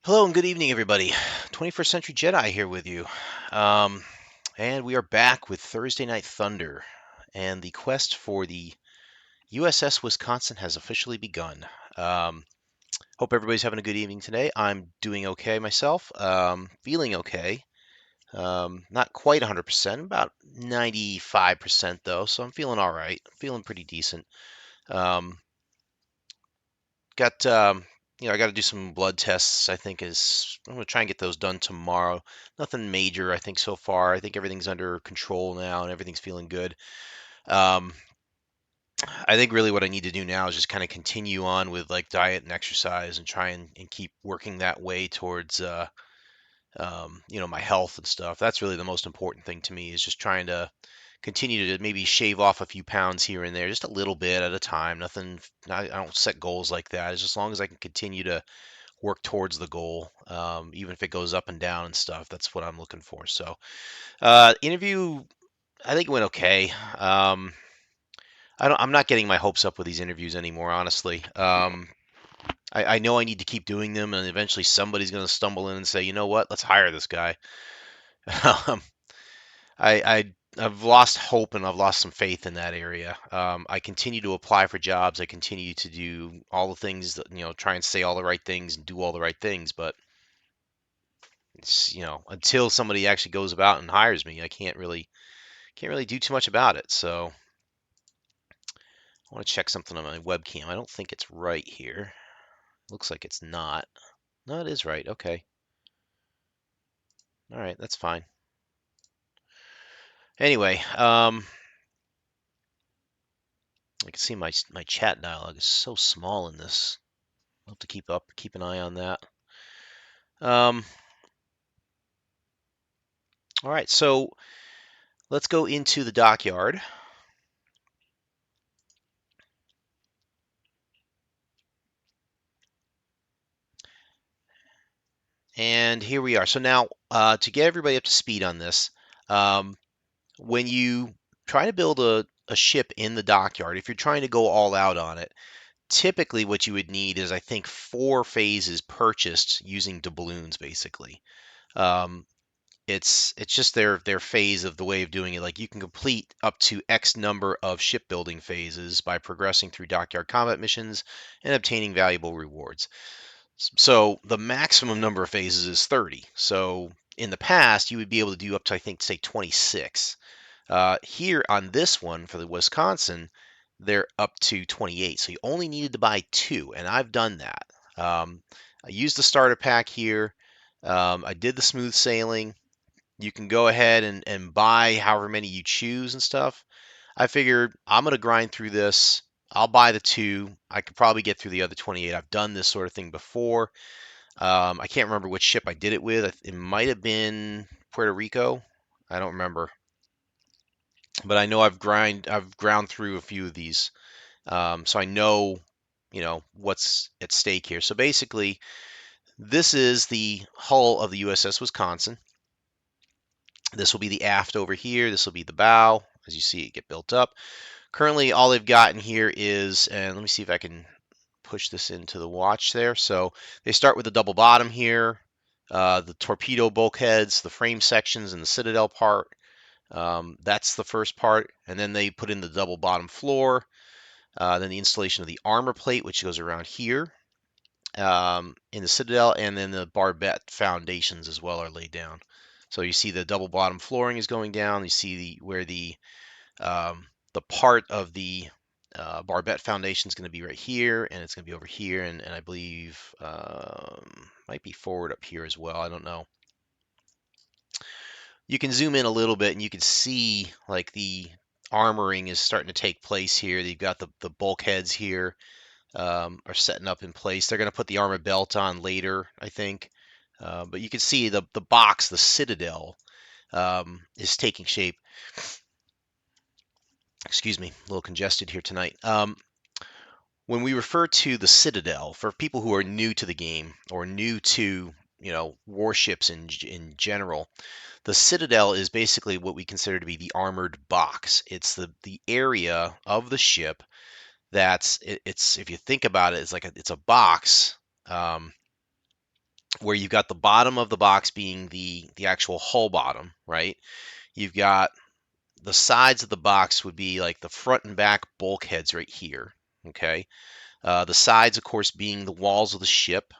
Hello and good evening, everybody. 21st Century Jedi here with you. Um, and we are back with Thursday Night Thunder. And the quest for the USS Wisconsin has officially begun. Um, Hope everybody's having a good evening today. I'm doing okay myself, feeling okay. Not quite 100%, about 95% though, so I'm feeling all right. Feeling pretty decent. Um, Got I got to do some blood tests. I think is I'm gonna try and get those done tomorrow. Nothing major, I think so far. I think everything's under control now and everything's feeling good. Um, I think really what I need to do now is just kind of continue on with like diet and exercise and try and keep working that way towards my health and stuff. That's really the most important thing to me is just trying to continue to maybe shave off a few pounds here and there, just a little bit at a time. Nothing. I don't set goals like that. It's just as long as I can continue to work towards the goal, even if it goes up and down and stuff. That's what I'm looking for. So, interview, I think it went okay. I'm not getting my hopes up with these interviews anymore, honestly. I know I need to keep doing them, and eventually somebody's going to stumble in and say, you know what, let's hire this guy. um, I've lost hope and I've lost some faith in that area. I continue to apply for jobs. I continue to do all the things that, try and say all the right things and do all the right things, but it's, until somebody actually goes about and hires me, I can't really do too much about it. So I want to check something on my webcam. I don't think it's right here. Looks like it's not. No, it is right. Okay. All right, that's fine. Anyway, I can see my chat dialog is so small in this. I'll have to keep an eye on that. Um, all right, so let's go into the dockyard. And here we are. So now, to get everybody up to speed on this, um, when you try to build a ship in the dockyard, if you're trying to go all out on it, typically what you would need is, I think, 4 phases purchased using doubloons, basically. Um, it's just their phase of the way of doing it. Like you can complete up to X number of shipbuilding phases by progressing through dockyard combat missions and obtaining valuable rewards. So the maximum number of phases is 30. So in the past, you would be able to do up to, I think, say 26. Here on this one for the Wisconsin, they're up to 28. So you only needed to buy 2, and I've done that. I used the starter pack here. I did the smooth sailing. You can go ahead and buy however many you choose and stuff. I figured I'm going to grind through this. I'll buy the 2. I could probably get through the other 28. I've done this sort of thing before. I can't remember which ship I did it with. It might have been Puerto Rico. I don't remember, but I know I've ground through a few of these, so I know what's at stake here. So basically, this is the hull of the USS Wisconsin. This will be the aft over here. This will be the bow. As you see it get built up. Currently, all they've got in here is, and let me see if I can push this into the watch there. So they start with the double bottom here, the torpedo bulkheads, the frame sections, and the citadel part. That's the first part. And then they put in the double bottom floor, then the installation of the armor plate, which goes around here in the citadel, and then the barbette foundations as well are laid down. So you see the double bottom flooring is going down. You see where the part of the barbette foundation is going to be right here, and it's going to be over here, and I believe might be forward up here as well. I don't know. You can zoom in a little bit, and you can see like the armoring is starting to take place here. You've got the bulkheads here are setting up in place. They're going to put the armor belt on later, I think. But you can see the box, the citadel, is taking shape. Excuse me, a little congested here tonight. When we refer to the Citadel, for people who are new to the game or new to warships in general, the Citadel is basically what we consider to be the armored box. It's the area of the ship it's if you think about it, it's like it's a box, um, where you've got the bottom of the box being the actual hull bottom, right? You've got the sides of the box would be like the front and back bulkheads right here, okay? The sides, of course, being the walls of the ship,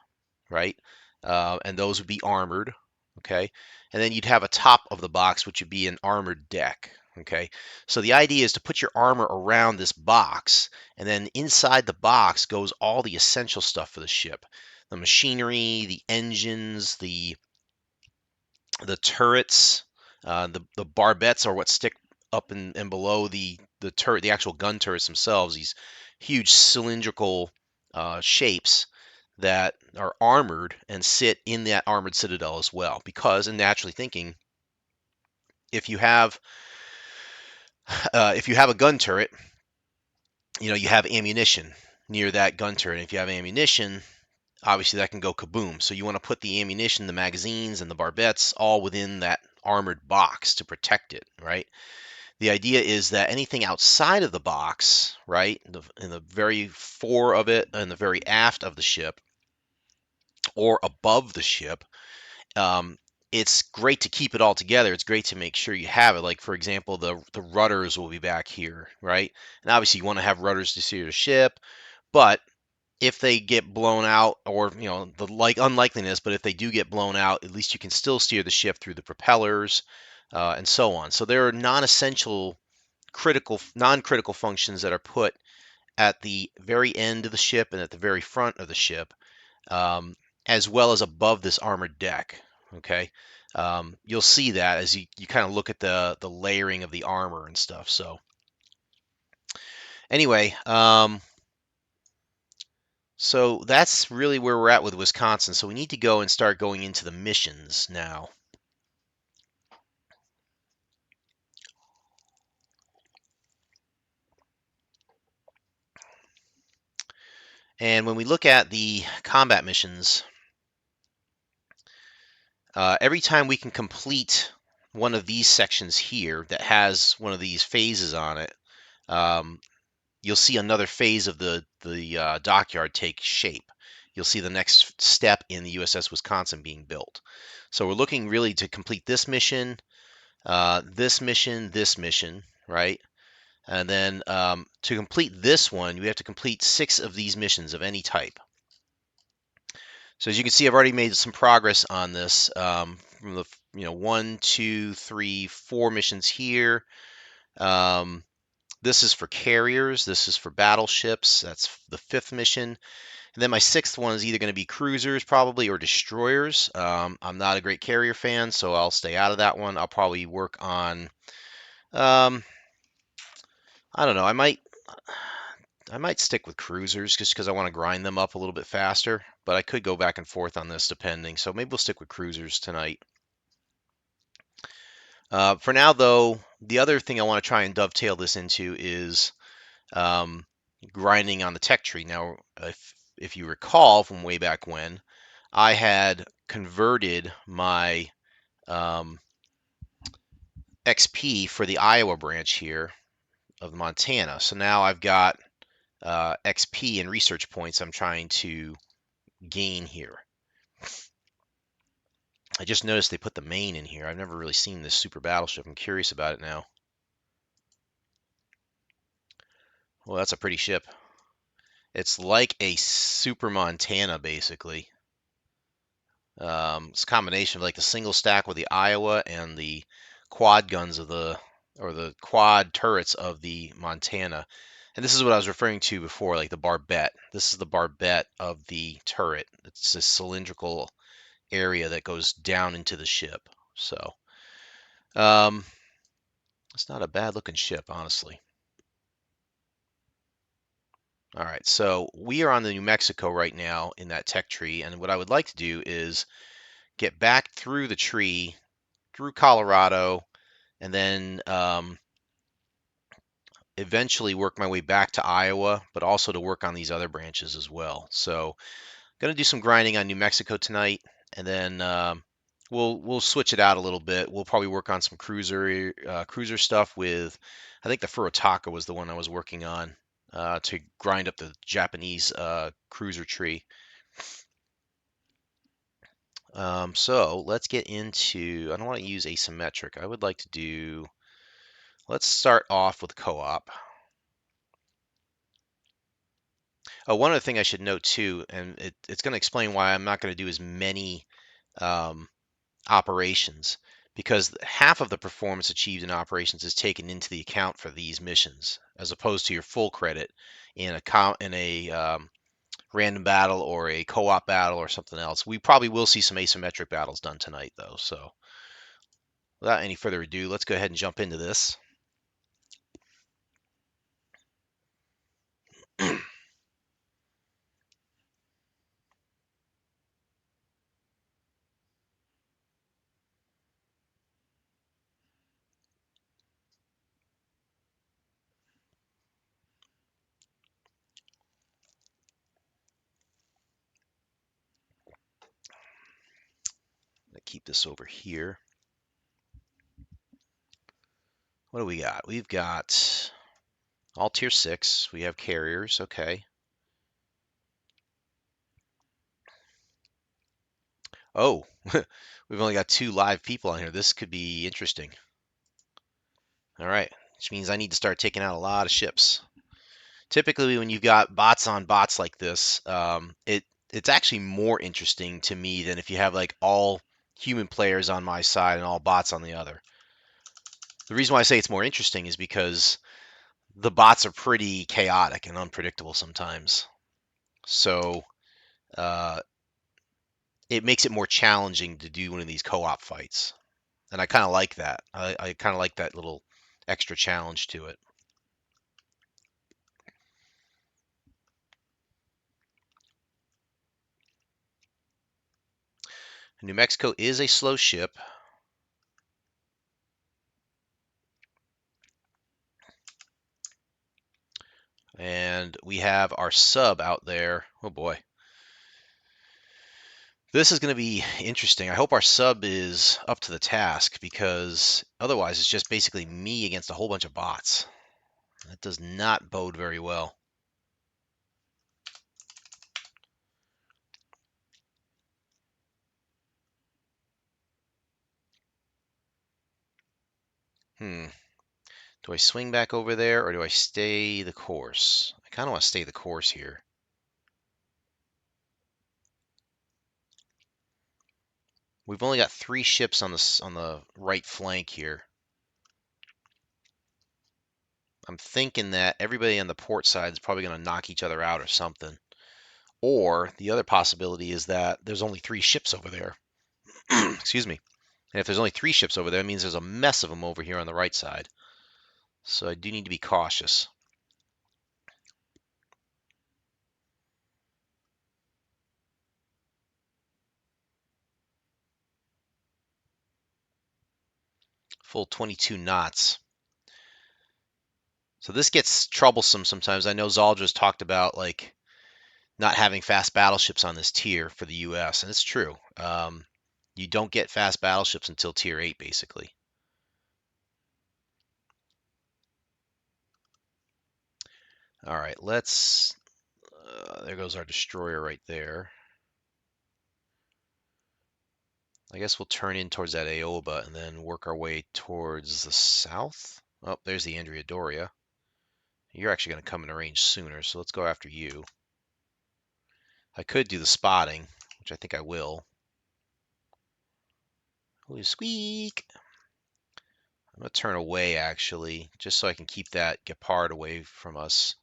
right? And those would be armored, okay? And then you'd have a top of the box, which would be an armored deck, okay? So the idea is to put your armor around this box, and then inside the box goes all the essential stuff for the ship. The machinery, the engines, the turrets, the barbettes are what stick up and below the turret, the actual gun turrets themselves. These huge cylindrical shapes that are armored and sit in that armored citadel as well. Because, and naturally thinking, if you have if you have a gun turret, you have ammunition near that gun turret. And if you have ammunition, obviously that can go kaboom. So you want to put the ammunition, the magazines, and the barbettes all within that armored box to protect it, right? The idea is that anything outside of the box, right, in the very fore of it and the very aft of the ship, or above the ship, um, it's great to keep it all together. It's great to make sure you have it. Like, for example, the rudders will be back here, right? And obviously you want to have rudders to steer the ship, but if they get blown out, or the unlikeliness, but if they do get blown out, at least you can still steer the ship through the propellers, and so on. So there are non-essential, non-critical functions that are put at the very end of the ship and at the very front of the ship, um, as well as above this armored deck. Okay, you'll see that as you kind of look at the layering of the armor and stuff. So anyway, so that's really where we're at with Wisconsin. So we need to go and start going into the missions now. And when we look at the combat missions, every time we can complete one of these sections here that has one of these phases on it, um, you'll see another phase of the dockyard take shape. You'll see the next step in the USS Wisconsin being built. So we're looking really to complete this mission, this mission, right? And then to complete this one, we have to complete 6 of these missions of any type. So as you can see, I've already made some progress on this, from the 1, 2, 3, 4 missions here. This is for carriers. This is for battleships. That's the 5th mission. And then my 6th one is either going to be cruisers probably or destroyers. I'm not a great carrier fan, so I'll stay out of that one. I'll probably work on, I don't know, I might stick with cruisers just because I want to grind them up a little bit faster, but I could go back and forth on this depending. So maybe we'll stick with cruisers tonight. For now, though, the other thing I want to try and dovetail this into is um, grinding on the tech tree. Now, if you recall from way back when, I had converted my XP for the Iowa branch here of Montana. So now I've got XP and research points I'm trying to gain here. I just noticed they put the Maine in here. I've never really seen this super battleship. I'm curious about it now. Well, that's a pretty ship. It's like a super Montana, basically. It's a combination of like the single stack with the Iowa and the quad guns or the quad turrets of the Montana. And this is what I was referring to before, like the barbette. This is the barbette of the turret. It's a cylindrical area that goes down into the ship. So, um, it's not a bad looking ship, honestly. All right, so we are on the New Mexico right now in that tech tree, and what I would like to do is get back through the tree, through Colorado, and then eventually work my way back to Iowa, but also to work on these other branches as well. So, going to do some grinding on New Mexico tonight, and then we'll switch it out a little bit. We'll probably work on some cruiser stuff with, I think the Furutaka was the one I was working on to grind up the Japanese cruiser tree. So let's get into, I don't want to use asymmetric. I would like to let's start off with co-op. Oh, one other thing I should note too, and it's going to explain why I'm not going to do as many um, operations, because half of the performance achieved in operations is taken into the account for these missions, as opposed to your full credit in a random battle or a co-op battle or something else. We probably will see some asymmetric battles done tonight, though. So without any further ado, let's go ahead and jump into this. Keep this over here. What do we got? We've got all tier 6. We have carriers. Okay. Oh, we've only got 2 live people on here. This could be interesting. All right, which means I need to start taking out a lot of ships. Typically, when you've got bots on bots like this, it's actually more interesting to me than if you have like all human players on my side and all bots on the other. The reason why I say it's more interesting is because the bots are pretty chaotic and unpredictable sometimes. So uh, it makes it more challenging to do one of these co-op fights. And I kind of like that. I kind of like that little extra challenge to it. New Mexico is a slow ship. And we have our sub out there. Oh boy. This is going to be interesting. I hope our sub is up to the task, because otherwise it's just basically me against a whole bunch of bots. That does not bode very well. Do I swing back over there, or do I stay the course? I kind of want to stay the course here. We've only got 3 ships on the right flank here. I'm thinking that everybody on the port side is probably going to knock each other out or something. Or the other possibility is that there's only 3 ships over there. Excuse me. And if there's only 3 ships over there, that means there's a mess of them over here on the right side. So I do need to be cautious. Full 22 knots. So this gets troublesome sometimes. I know Zaldra's talked about like not having fast battleships on this tier for the US, and it's true. You don't get fast battleships until tier 8, basically. All right, let's. There goes our destroyer right there. I guess we'll turn in towards that Aoba and then work our way towards the south. Oh, there's the Andrea Doria. You're actually going to come into range sooner, so let's go after you. I could do the spotting, which I think I will. Ooh, squeak! I'm going to turn away, actually, just so I can keep that Gepard away from us.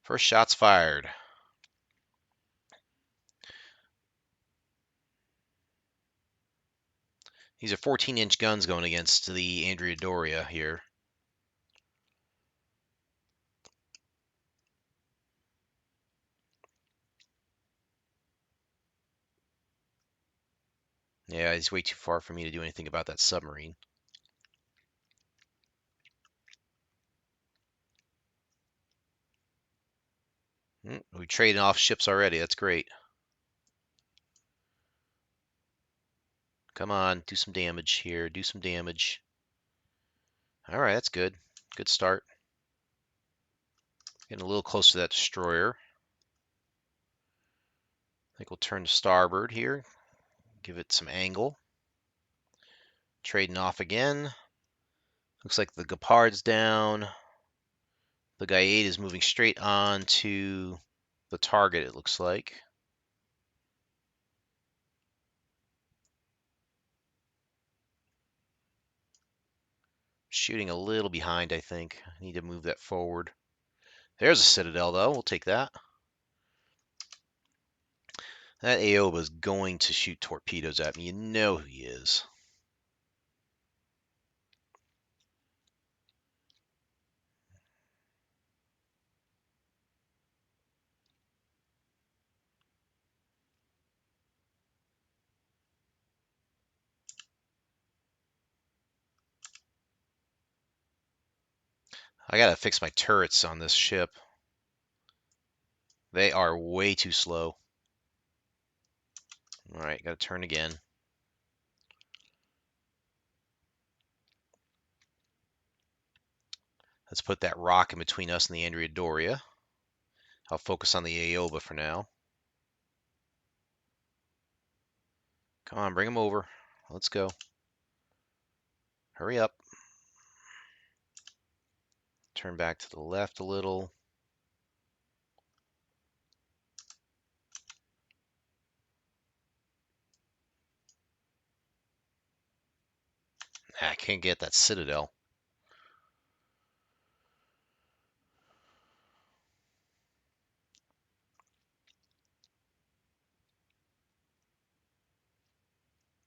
First shot's fired. These are 14-inch guns going against the Andrea Doria here. Yeah, he's way too far for me to do anything about that submarine. We traded off ships already. That's great. Come on, do some damage here. Do some damage. All right, that's good. Good start. Getting a little close to that destroyer. think we'll turn to starboard here, give it some angle. Trading off again. Looks like the Gepard's down. The Guyade is moving straight on to the target, it looks like. Shooting a little behind, I think. I need to move that forward. There's a Citadel, though. We'll take that. That Aoba is going to shoot torpedoes at me. You know he is. I gotta fix my turrets on this ship. They are way too slow. Alright, gotta turn again. Let's put that rock in between us and the Andrea Doria. I'll focus on the Aoba for now. Come on, bring him over. Let's go. Hurry up. Turn back to the left a little. I can't get that Citadel.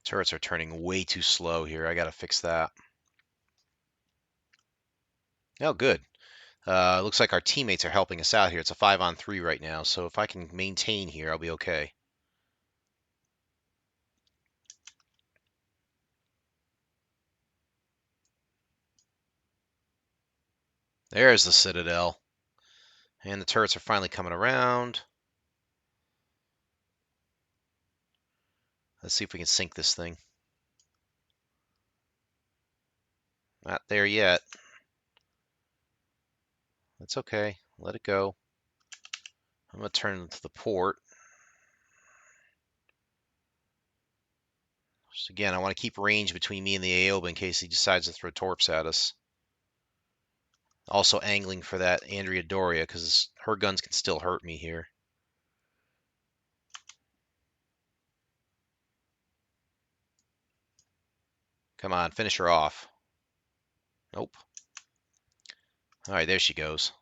Turrets are turning way too slow here. I gotta fix that. Oh, good. Looks like our teammates are helping us out here. It's a 5-on-3 right now, so if I can maintain here, I'll be okay. There's the Citadel. And the turrets are finally coming around. Let's see if we can sink this thing. Not there yet. That's okay. Let it go. I'm going to turn to the port. Just again, I want to keep range between me and the Aoba in case he decides to throw torps at us. Also angling for that Andrea Doria because her guns can still hurt me here. Come on, finish her off. Nope. All right, there she goes.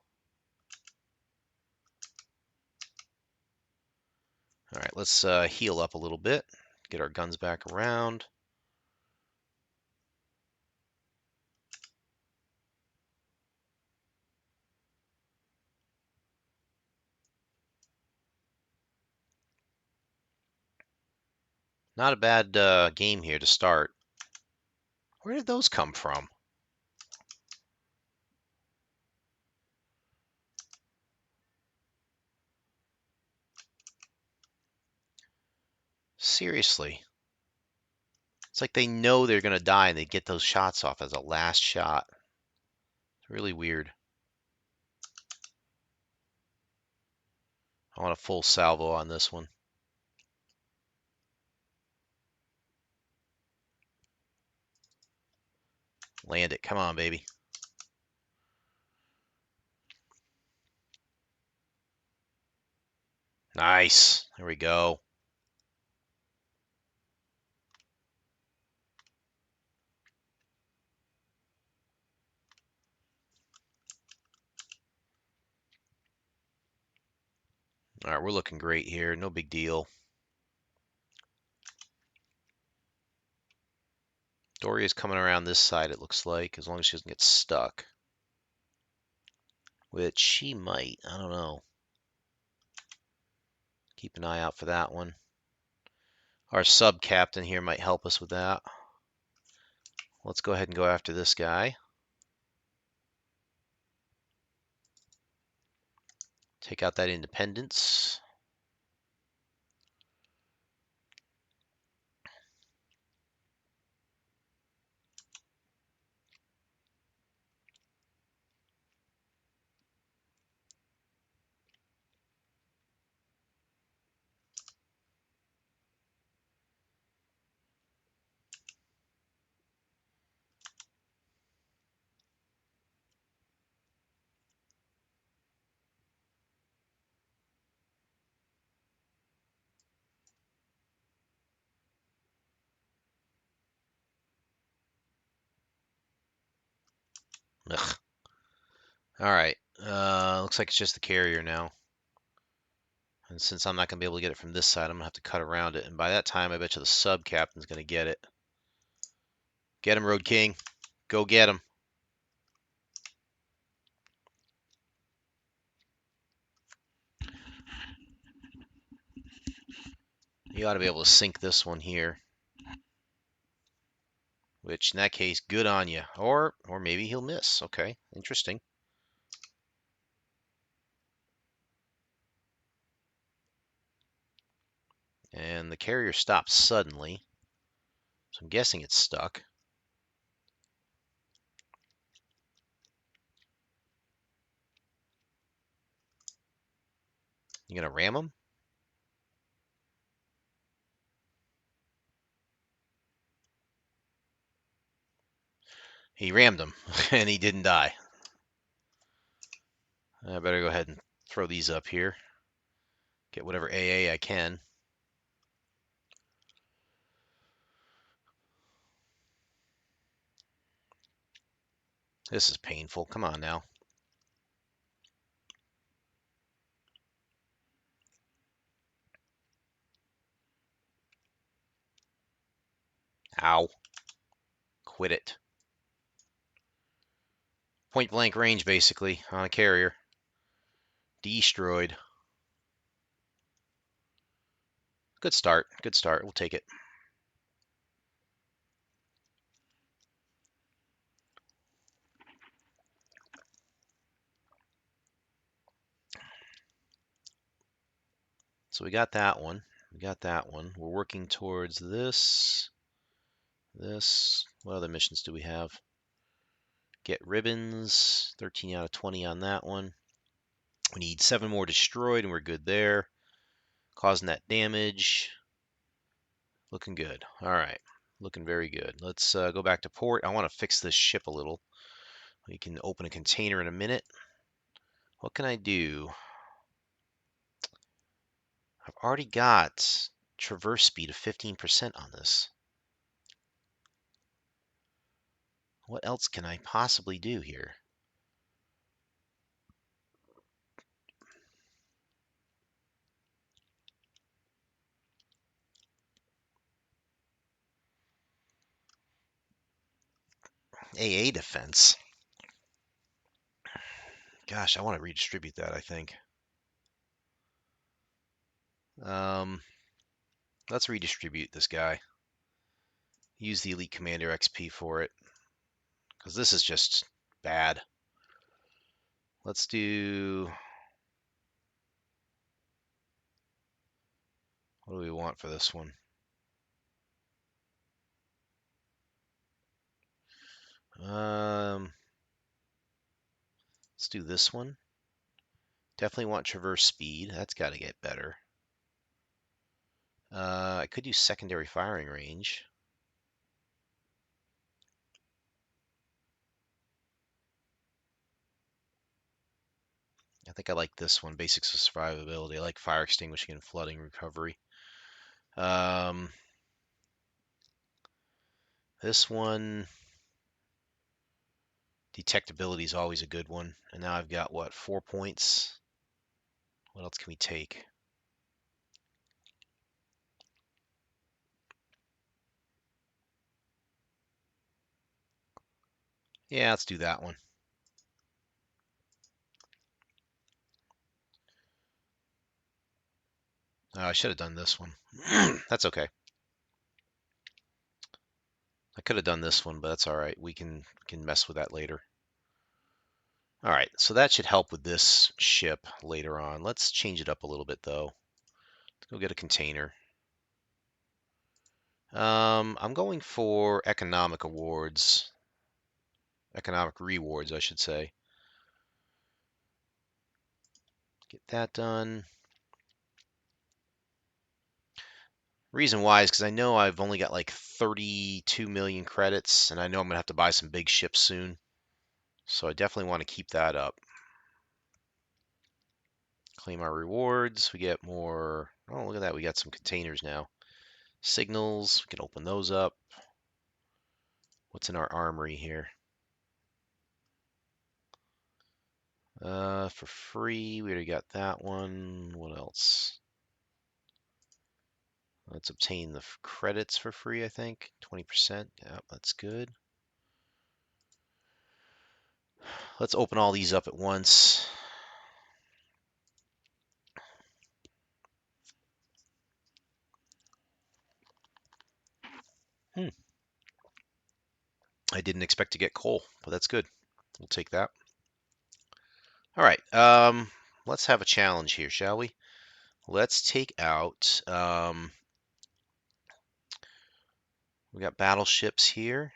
All right, let's heal up a little bit. Get our guns back around. Not a bad game here to start. Where did those come from? Seriously. It's like they know they're going to die and they get those shots off as a last shot. It's really weird. I want a full salvo on this one. Land it. Come on, baby. Nice. There we go. All right, we're looking great here. No big deal. Doria's coming around this side, it looks like, as long as she doesn't get stuck. Which she might. I don't know. Keep an eye out for that one. Our sub-captain here might help us with that. Let's go ahead and go after this guy. Take out that Independence. Ugh. All right. Looks like it's just the carrier now. And since I'm not going to be able to get it from this side, I'm going to have to cut around it. And by that time, I bet you the sub captain's going to get it. Get him, Road King. Go get him. You ought to be able to sink this one here. Which, in that case, good on you. Or maybe he'll miss. Okay, interesting. And the carrier stops suddenly. So I'm guessing it's stuck. You gonna ram him? He rammed him, and he didn't die. I better go ahead and throw these up here. Get whatever AA I can. This is painful. Come on now. Ow. Quit it. Point blank range, basically, on a carrier. Destroyed. Good start. Good start. We'll take it. So we got that one. We got that one. We're working towards this. This. What other missions do we have? Get ribbons. 13 out of 20 on that one. We need 7 more destroyed, and we're good there. Causing that damage. Looking good. All right. Looking very good. Let's go back to port. I want to fix this ship a little. We can open a container in a minute. What can I do? I've already got traverse speed of 15% on this. What else can I possibly do here? AA defense. Gosh, I want to redistribute that, I think. Let's redistribute this guy. Use the Elite Commander XP for it. Because this is just bad. Let's do... What do we want for this one? Let's do this one. Definitely want traverse speed. That's got to get better. I could use secondary firing range. I think I like this one. Basics of survivability. I like fire extinguishing and flooding recovery. This one, detectability is always a good one. And now I've got, what, 4 points? What else can we take? Yeah, let's do that one. Oh, I should have done this one. That's okay. I could have done this one, but that's all right. We can mess with that later. All right, so that should help with this ship later on. Let's change it up a little bit, though. Let's go get a container. I'm going for economic awards. Economic rewards, I should say. Get that done. Reason why is because I know I've only got like 32 million credits, and I know I'm going to have to buy some big ships soon. So I definitely want to keep that up. Claim our rewards. We get more. Oh, look at that. We got some containers now. Signals. We can open those up. What's in our armory here? For free, we already got that one. What else? Let's obtain the credits for free, I think. 20%. Yeah, that's good. Let's open all these up at once. Hmm. I didn't expect to get coal, but that's good. We'll take that. All right. Let's have a challenge here, shall we? Let's take out. We got battleships here.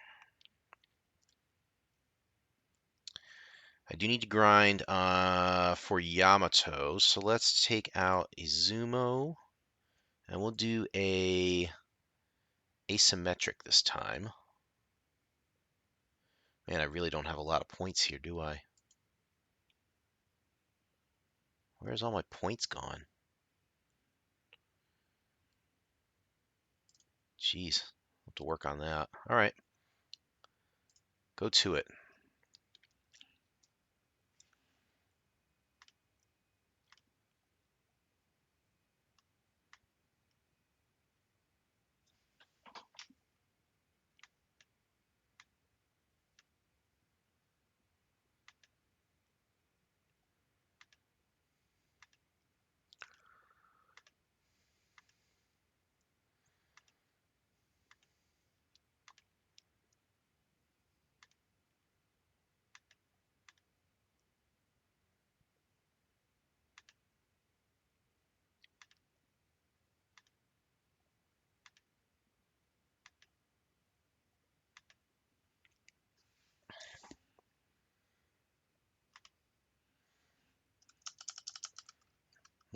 I do need to grind for Yamato, so let's take out Izumo, and we'll do a asymmetric this time. Man, I really don't have a lot of points here, do I? Where's all my points gone? Jeez, I'll have to work on that. All right, go to it.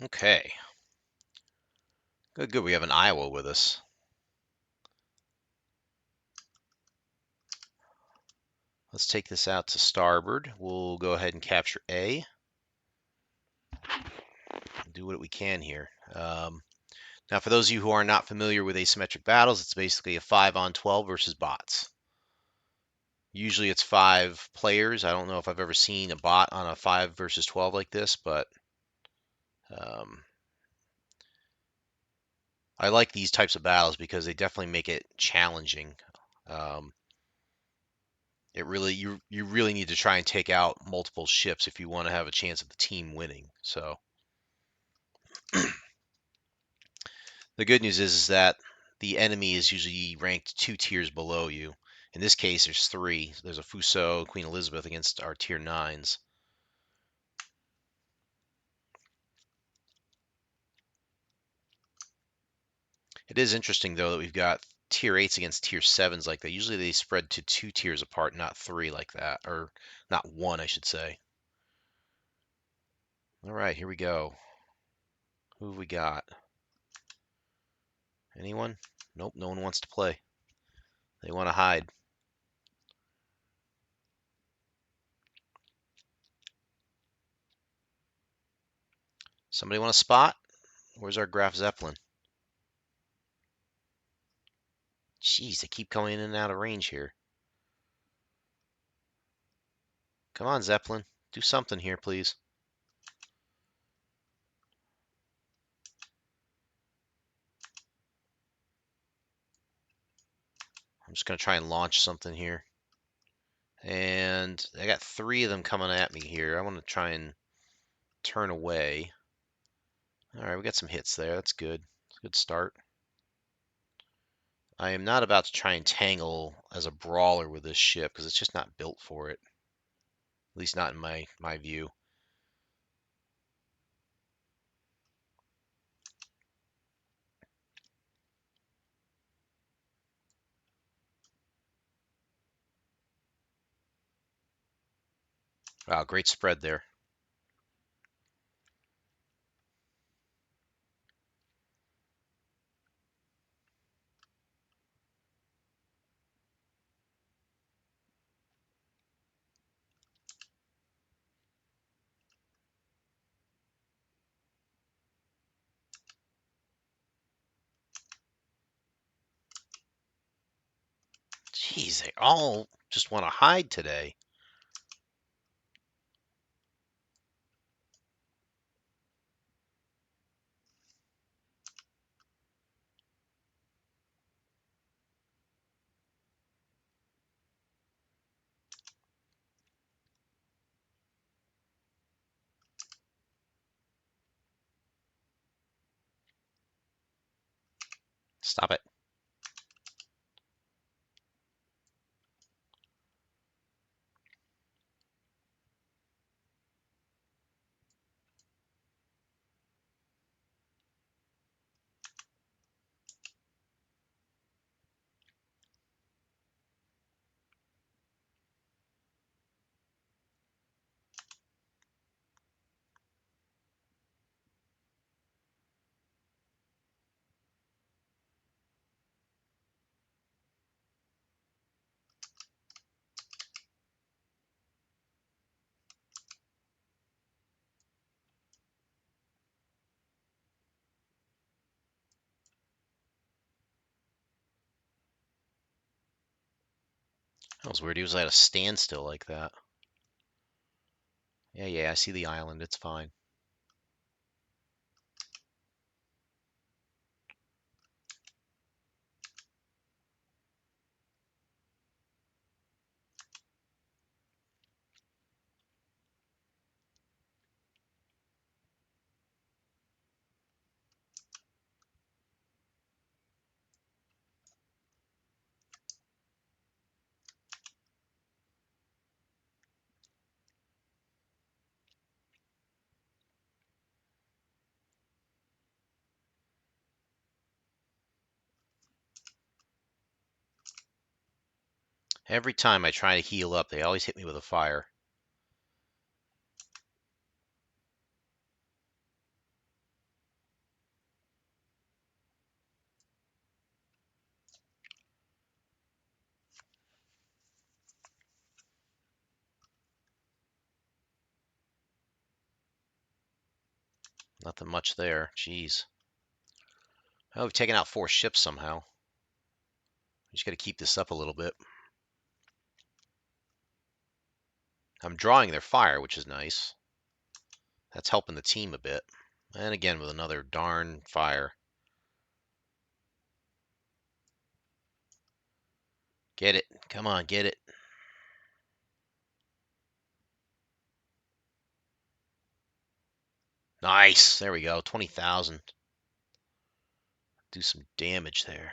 Okay, good, good. We have an Iowa with us. Let's take this out to starboard. We'll go ahead and capture A. Do what we can here. Now, for those of you who are not familiar with asymmetric battles, it's basically a 5-on-12 versus bots. Usually it's 5 players. I don't know if I've ever seen a bot on a 5 versus 12 like this, but um, I like these types of battles because they definitely make it challenging. Um, you really need to try and take out multiple ships if you want to have a chance of the team winning. So the good news is that the enemy is usually ranked 2 tiers below you. In this case, there's 3. There's a Fuso, Queen Elizabeth against our tier 9s. It is interesting though that we've got tier 8s against tier 7s like that. Usually they spread to 2 tiers apart, not 3 like that, or not 1, I should say. All right, here we go. Who have we got? Anyone? Nope, no one wants to play. They want to hide. Somebody want to spot? Where's our Graf Zeppelin? Jeez, they keep coming in and out of range here. Come on, Zeppelin. Do something here, please. I'm just going to try and launch something here. And I got 3 of them coming at me here. I want to try and turn away. All right, we got some hits there. That's good. It's a good start. I am not about to try and tangle as a brawler with this ship because it's just not built for it. At least not in my view. Wow, great spread there. Jeez, they all just want to hide today. Stop it. That was weird. He was at a standstill like that. Yeah, yeah, I see the island. It's fine. Every time I try to heal up, they always hit me with a fire. Nothing much there. Jeez. Oh, we've taken out 4 ships somehow. We just got to keep this up a little bit. I'm drawing their fire, which is nice. That's helping the team a bit. And again with another darn fire. Get it. Come on, get it. Nice. There we go. 20,000. Do some damage there.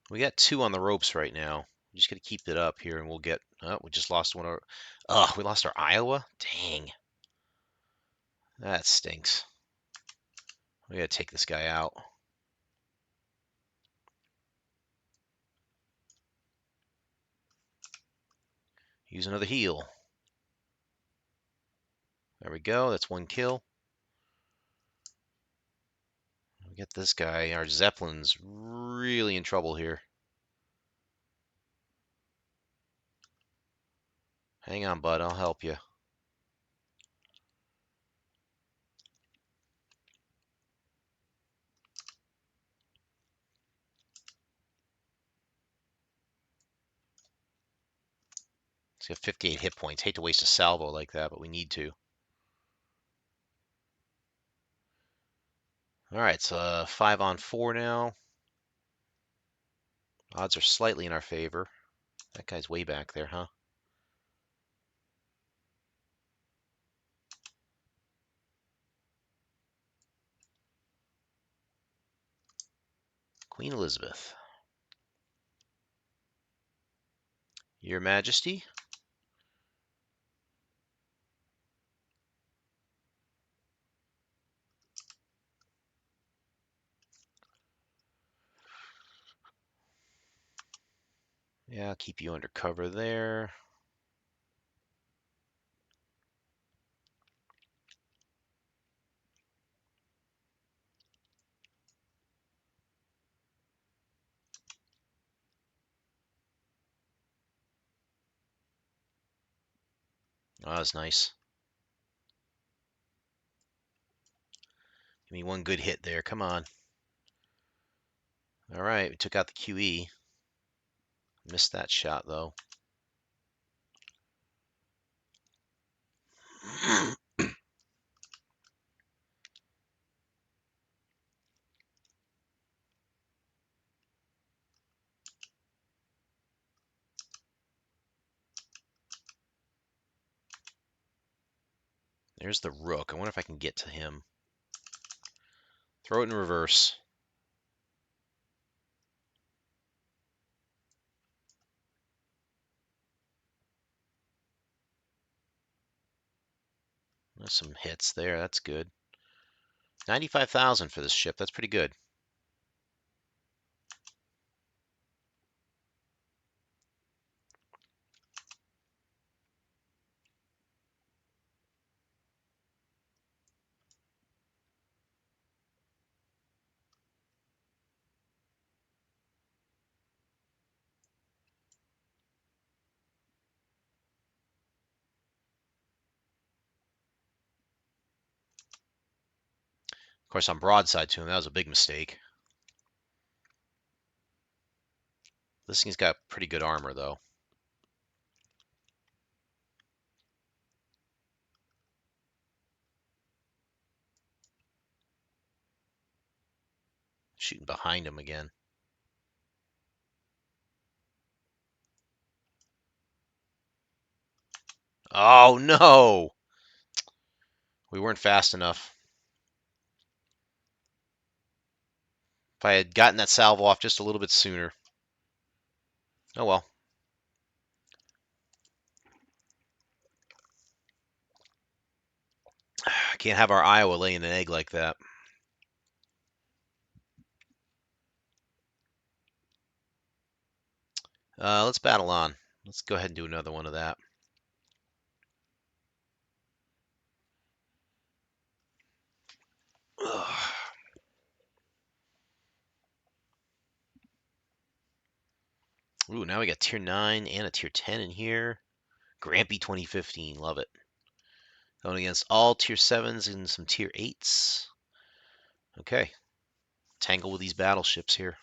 We got 2 on the ropes right now. We just got to keep it up here and we'll get... Oh, we just lost one of our... Oh, we lost our Iowa? Dang. That stinks. We got to take this guy out. Use another heal. There we go. That's 1 kill. We get this guy. Our Zeppelin's really in trouble here. Hang on, bud. I'll help you. He's got 58 hit points. Hate to waste a salvo like that, but we need to. All right, so 5 on 4 now. Odds are slightly in our favor. That guy's way back there, huh? Queen Elizabeth. Your Majesty? Yeah, I'll keep you under cover there. Oh, that's nice. Give me 1 good hit there. Come on. All right, we took out the QE. Missed that shot, though. There's the rook. I wonder if I can get to him. Throw it in reverse. There's some hits there. That's good. 95,000 for this ship. That's pretty good. Of course, I'm broadside to him. That was a big mistake. This thing's got pretty good armor, though. Shooting behind him again. Oh, no! We weren't fast enough. If I had gotten that salvo off just a little bit sooner. Oh, well. I can't have our Iowa laying an egg like that. Let's battle on. Let's go ahead and do another one of that. Ugh. Ooh, now we got tier 9 and a tier 10 in here. Grampy 2015, love it. Going against all tier 7s and some tier 8s. Okay, tangle with these battleships here.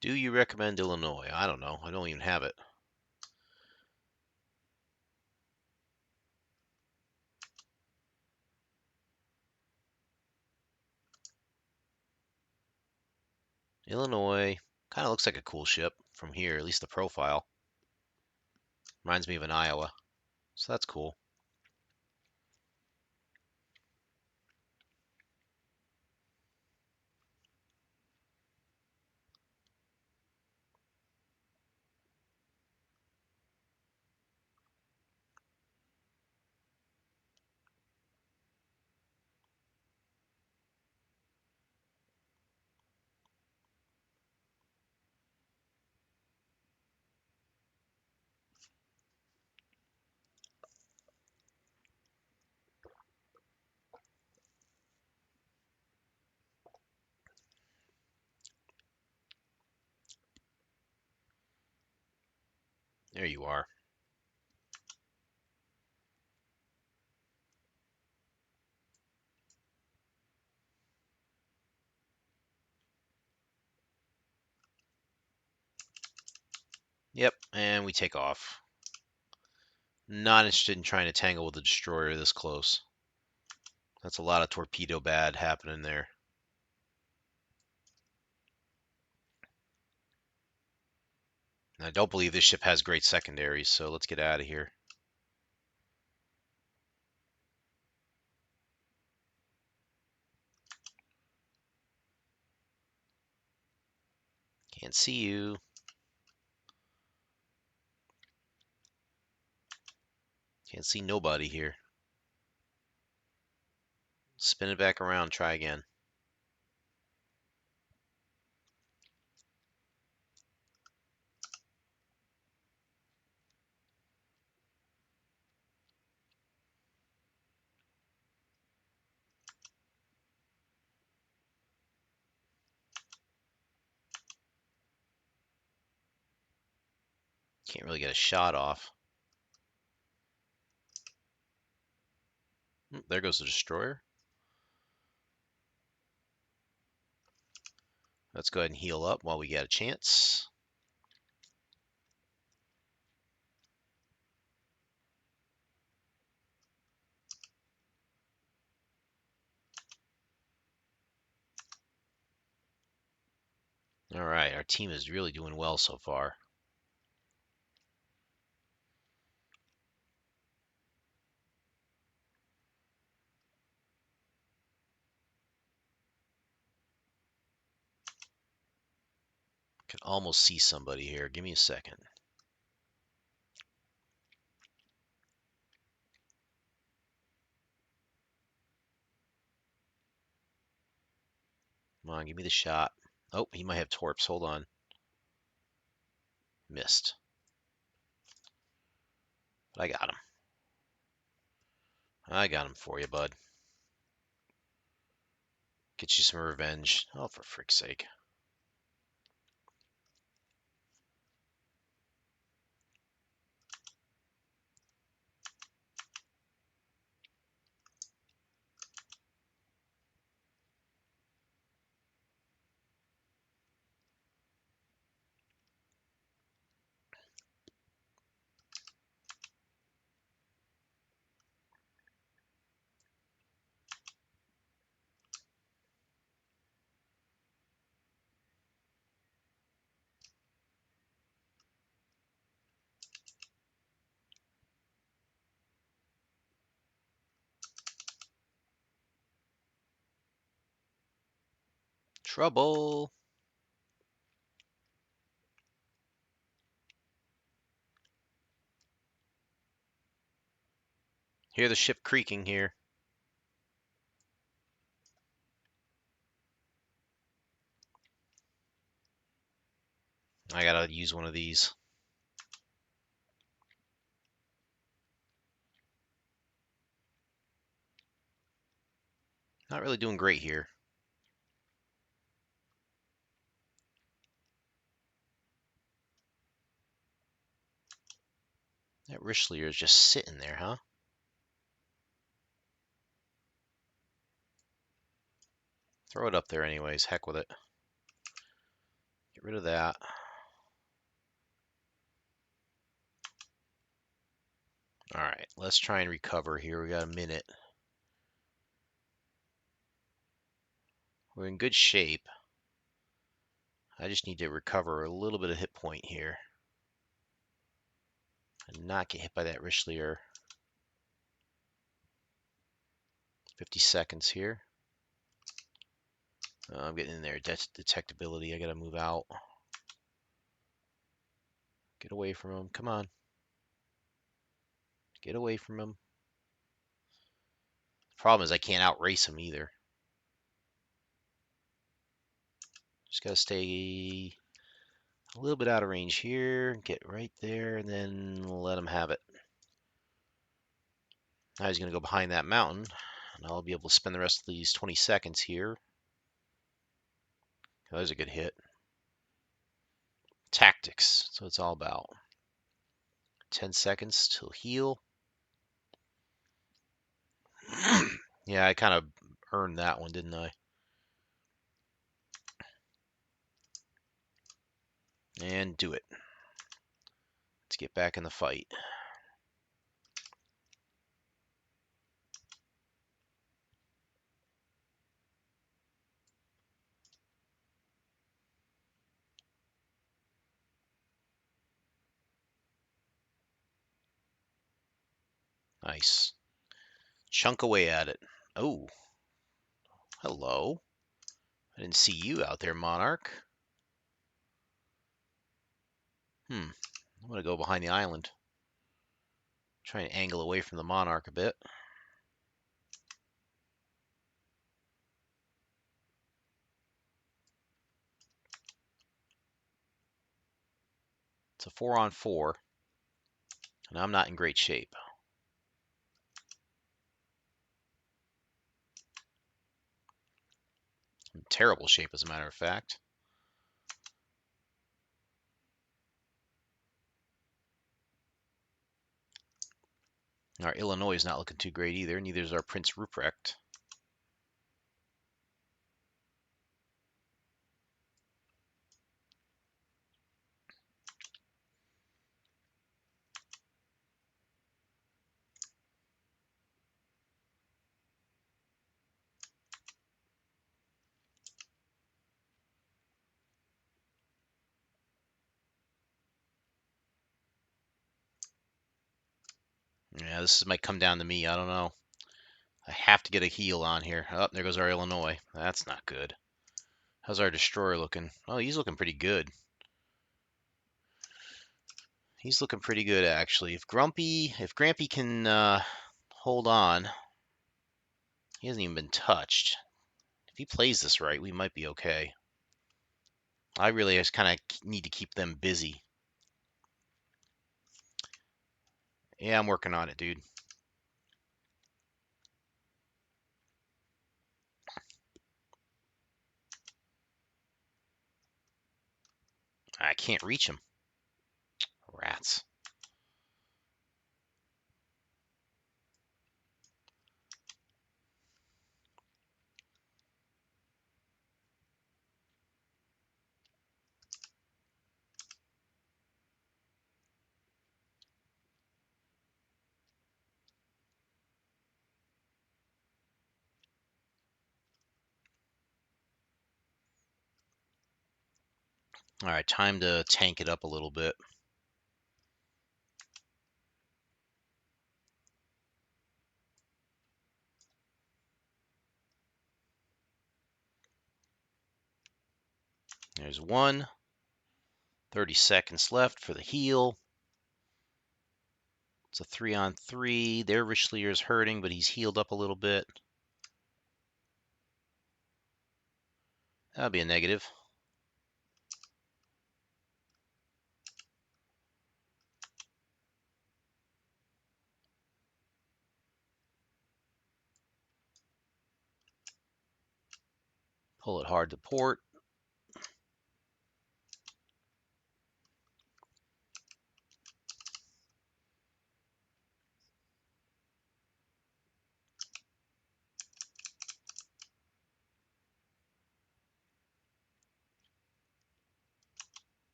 Do you recommend Illinois? I don't know. I don't even have it. Illinois kind of looks like a cool ship from here, at least the profile. Reminds me of an Iowa, so that's cool. There you are. Yep, and we take off. Not interested in trying to tangle with a destroyer this close. That's a lot of torpedo bad happening there. And I don't believe this ship has great secondaries, so let's get out of here. Can't see you. Can't see nobody here. Spin it back around. Try again. Can't really get a shot off. There goes the destroyer. Let's go ahead and heal up while we get a chance. All right, our team is really doing well so far. Can almost see somebody here. Give me a second. Come on, give me the shot. Oh, he might have torps. Hold on. Missed. But I got him. I got him for you, bud. Get you some revenge. Oh, for frick's sake. Trouble. Hear the ship creaking here. I gotta use one of these. Not really doing great here. That Richelieu is just sitting there, huh? Throw it up there anyways. Heck with it. Get rid of that. All right, let's try and recover here. We got a minute. We're in good shape. I just need to recover a little bit of hit point here. And not get hit by that Richelieu. 50 seconds here. I'm getting in there. Detectability. I gotta move out. Get away from him. Come on. Get away from him. The problem is I can't outrace him either. Just gotta stay a little bit out of range here. Get right there and then let him have it. Now he's gonna go behind that mountain. And I'll be able to spend the rest of these 20 seconds here. Oh, there's a good hit. Tactics. So it's all about. 10 seconds till heal. Yeah, I kind of earned that one, didn't I? And do it. Let's get back in the fight. Nice. Chunk away at it. Oh, hello. I didn't see you out there, Monarch. I'm going to go behind the island. Try and angle away from the Monarch a bit. It's a 4-on-4, and I'm not in great shape. I'm in terrible shape, as a matter of fact. Our Illinois is not looking too great either. Neither is our Prince Ruprecht. Yeah, this might come down to me. I don't know. I have to get a heel on here. Oh, there goes our Illinois. That's not good. How's our destroyer looking? Oh, he's looking pretty good. He's looking pretty good, actually. If Grampy can hold on, he hasn't even been touched. If he plays this right, we might be okay. I really just kind of need to keep them busy. Yeah, I'm working on it, dude. I can't reach him. Rats. All right, time to tank it up a little bit. There's one. 30 seconds left for the heel. It's a 3-on-3. Their Richelier's hurting, but he's healed up a little bit. That'll be a negative. Pull it hard to port.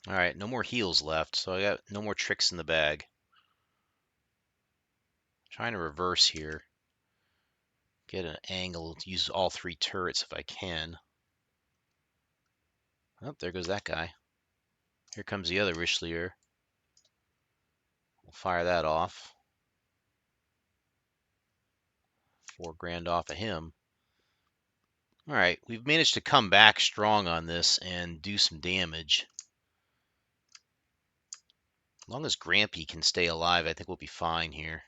All right, no more heels left, so I got no more tricks in the bag. Trying to reverse here. Get an angle, use all 3 turrets if I can. Oh, there goes that guy. Here comes the other Richelieu. We'll fire that off. 4 grand off of him. All right, we've managed to come back strong on this and do some damage. As long as Grampy can stay alive, I think we'll be fine here.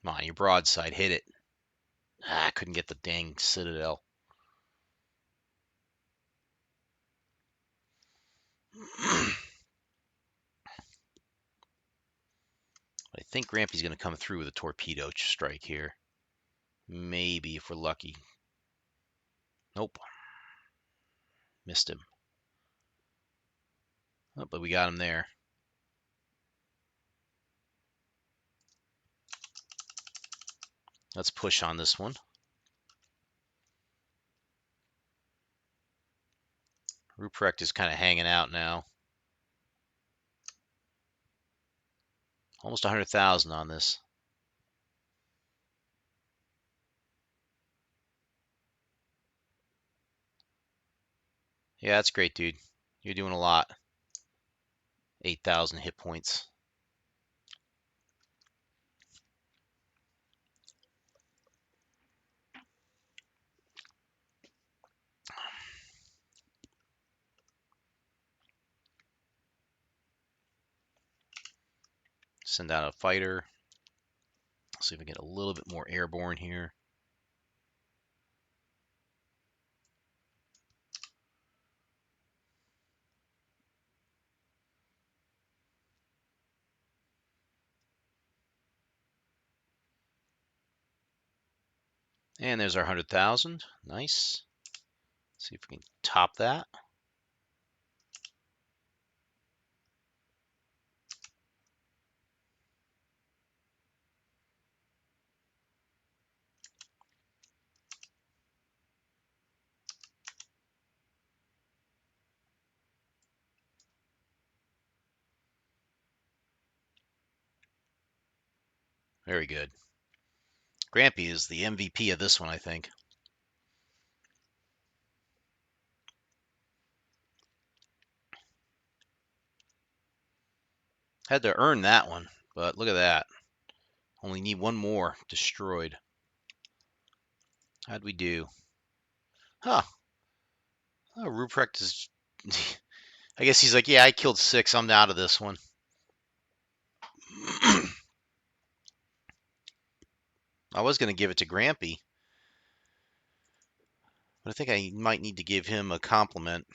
Come on, your broadside, hit it. I couldn't get the dang Citadel. I think Grampy's going to come through with a torpedo strike here. Maybe if we're lucky. Nope. Missed him. Oh, but we got him there. Let's push on this one. Ruprecht is kind of hanging out now. Almost 100,000 on this. Yeah, that's great, dude. You're doing a lot. 8,000 hit points. Send out a fighter. See if we can get a little bit more airborne here. And there's our 100,000. Nice. See if we can top that. Very good. Grampy is the MVP of this one, I think. Had to earn that one, but look at that. Only need one more destroyed. How'd we do? Huh. Oh, Ruprecht is... I guess he's like, yeah, I killed 6. I'm out of this one. I was going to give it to Grampy, but I think I might need to give him a compliment.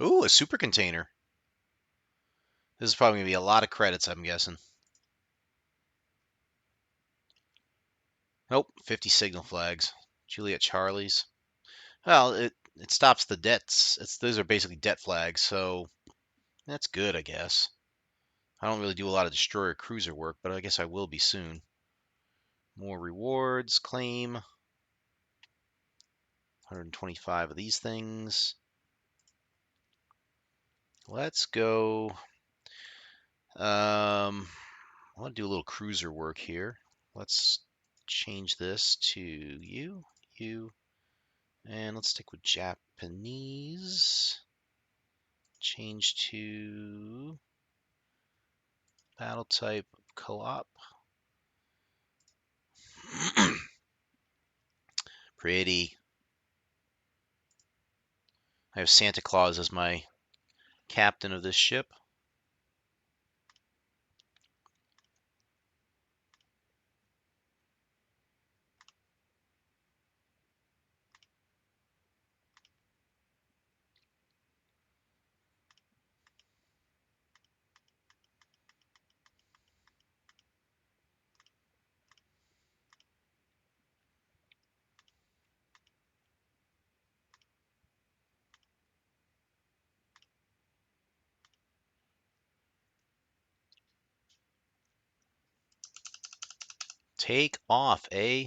Ooh, a super container. This is probably going to be a lot of credits, I'm guessing. Nope, 50 signal flags. Juliet Charlie's. Well, it stops the debts. Those are basically debt flags, so that's good, I guess. I don't really do a lot of destroyer cruiser work, but I guess I will be soon. More rewards, claim. 125 of these things. Let's go. I want to do a little cruiser work here. Let's change this to you, and let's stick with Japanese. Change to battle type co-op. Pretty. I have Santa Claus as my captain of this ship. Take off, eh?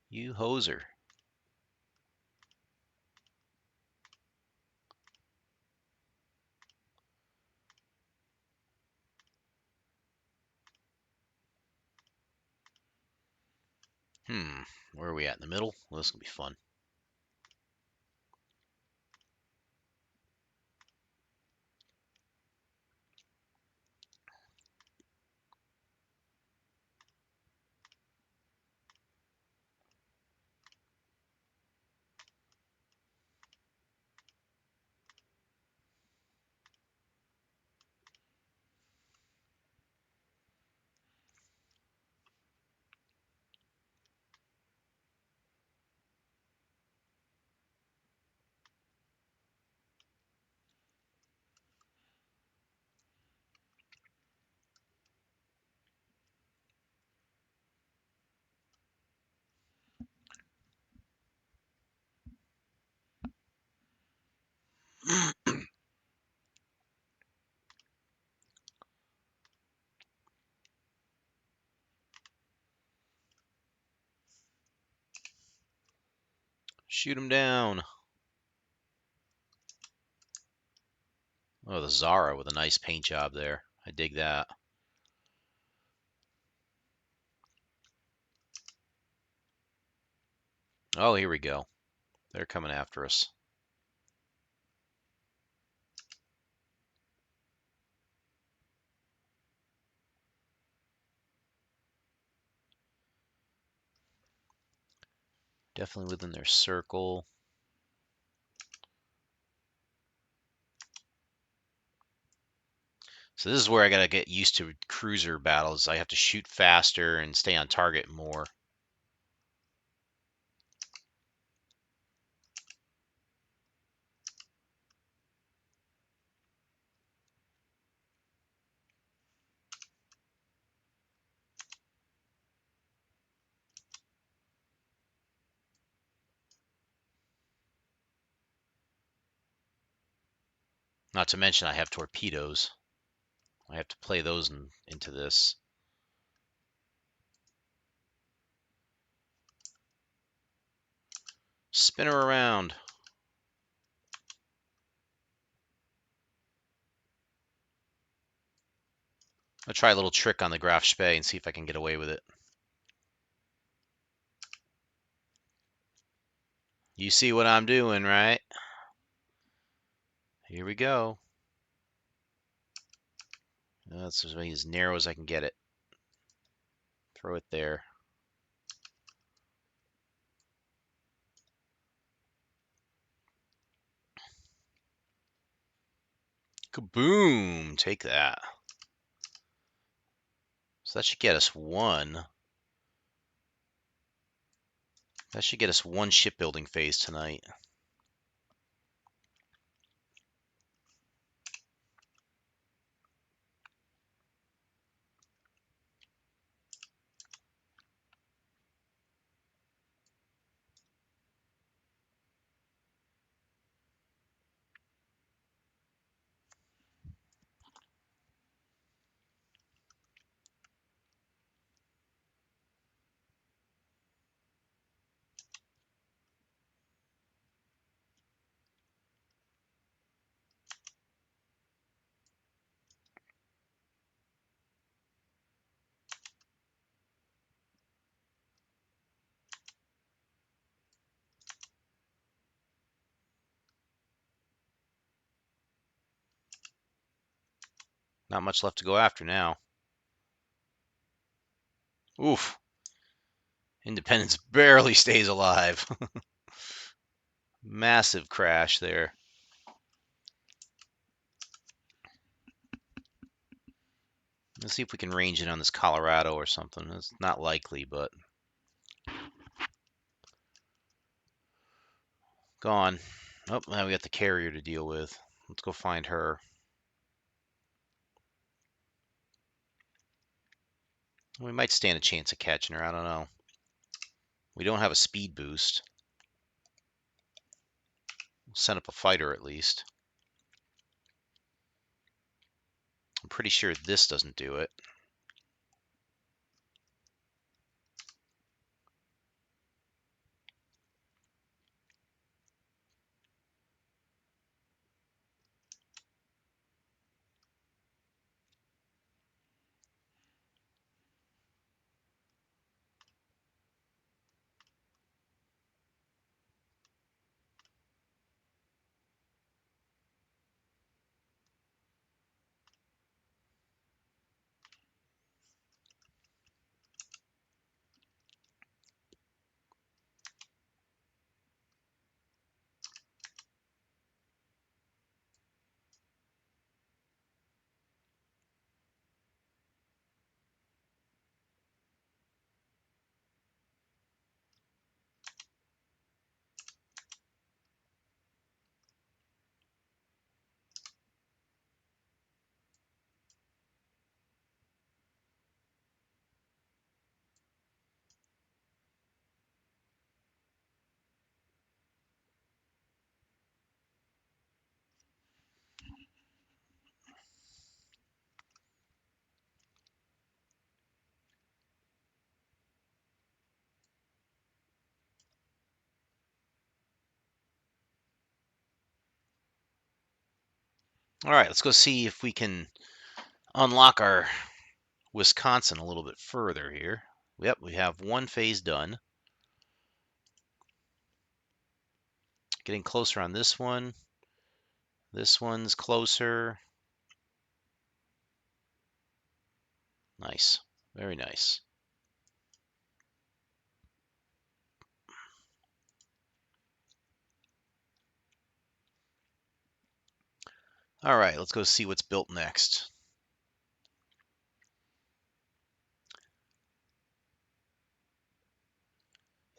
You hoser. Where are we at? In the middle? Well, this is going to be fun. Shoot him down. Oh, the Zara with a nice paint job there. I dig that. Oh, here we go. They're coming after us. Definitely within their circle. So this is where I gotta get used to cruiser battles. I have to shoot faster and stay on target more. Not to mention I have torpedoes. I have to play those into this. Spin her around. I'll try a little trick on the Graf Spee and see if I can get away with it. You see what I'm doing, right? Here we go. That's as narrow as I can get it. Throw it there. Kaboom! Take that. So that should get us one. That should get us one shipbuilding phase tonight. Not much left to go after now. Oof. Independence barely stays alive. Massive crash there. Let's see if we can range in on this Colorado or something. It's not likely, but gone. Oh, now we got the carrier to deal with. Let's go find her. We might stand a chance of catching her. I don't know. We don't have a speed boost. We'll send up a fighter at least. I'm pretty sure this doesn't do it. All right, let's go see if we can unlock our Wisconsin a little bit further here. Yep, we have one phase done. Getting closer on this one. This one's closer. Nice. Very nice. All right, let's go see what's built next.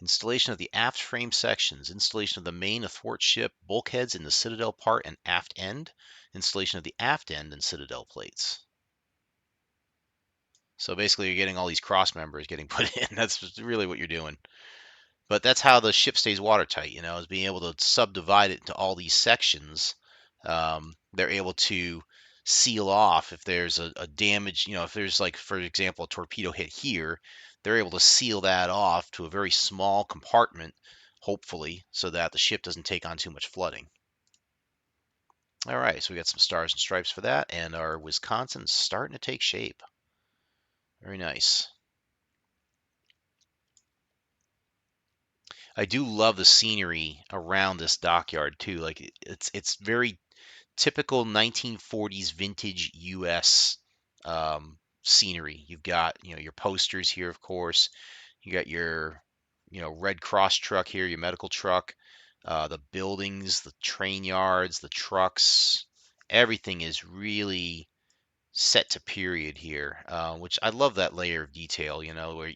Installation of the aft frame sections. Installation of the main athwartship bulkheads in the citadel part and aft end. Installation of the aft end and citadel plates. So basically, you're getting all these cross members getting put in. That's really what you're doing. But that's how the ship stays watertight, is being able to subdivide it into all these sections. They're able to seal off if there's a damage, if there's like, for example, a torpedo hit here, they're able to seal that off to a very small compartment, hopefully, so that the ship doesn't take on too much flooding. All right, so we got some stars and stripes for that, and our Wisconsin's starting to take shape. Very nice. I do love the scenery around this dockyard too. Like it's very typical 1940s vintage U.S. Scenery. You've got your posters here, of course. You got your Red Cross truck here, your medical truck, the buildings, the train yards, the trucks. Everything is really set to period here, which I love that layer of detail. Where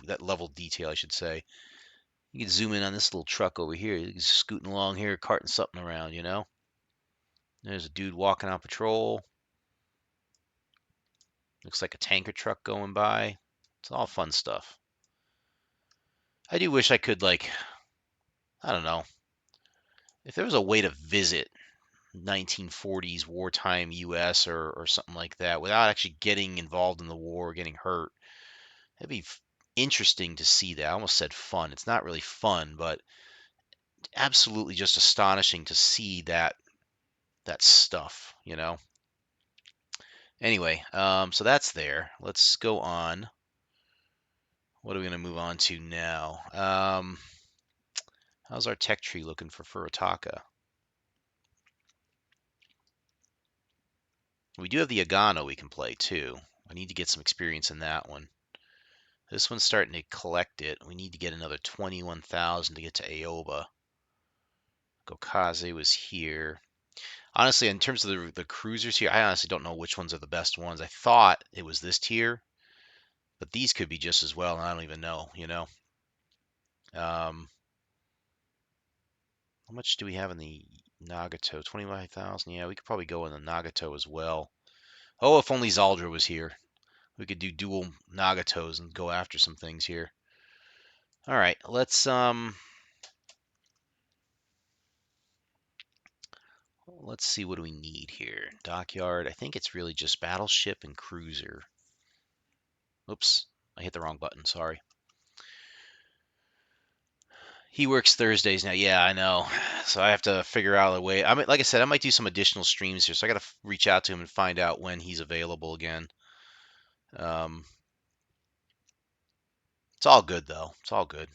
that level of detail, I should say. You can zoom in on this little truck over here. He's scooting along here, carting something around. There's a dude walking on patrol. Looks like a tanker truck going by. It's all fun stuff. I do wish I could, like, I don't know, if there was a way to visit 1940s wartime US or something like that without actually getting involved in the war or getting hurt. That'd be interesting to see that. I almost said fun. It's not really fun, but absolutely just astonishing to see that stuff. Anyway, so that's there. Let's go on. What are we going to move on to now? How's our tech tree looking for Furataka? We do have the Agano we can play too. I need to get some experience in that one. This one's starting to collect it. We need to get another 21,000 to get to Aoba. Gokaze was here. Honestly, in terms of the cruisers here, I honestly don't know which ones are the best ones. I thought it was this tier, but these could be just as well, and I don't even know. How much do we have in the Nagato? 25,000? Yeah, we could probably go in the Nagato as well. Oh, if only Zaldra was here. We could do dual Nagatos and go after some things here. All right, let's see what do we need here. Dockyard. I think it's really just battleship and cruiser. Oops, I hit the wrong button. Sorry. He works Thursdays now. Yeah, I know. So I have to figure out a way. Like I said, I might do some additional streams here. So I got to reach out to him and find out when he's available again. Um, it's all good though. It's all good.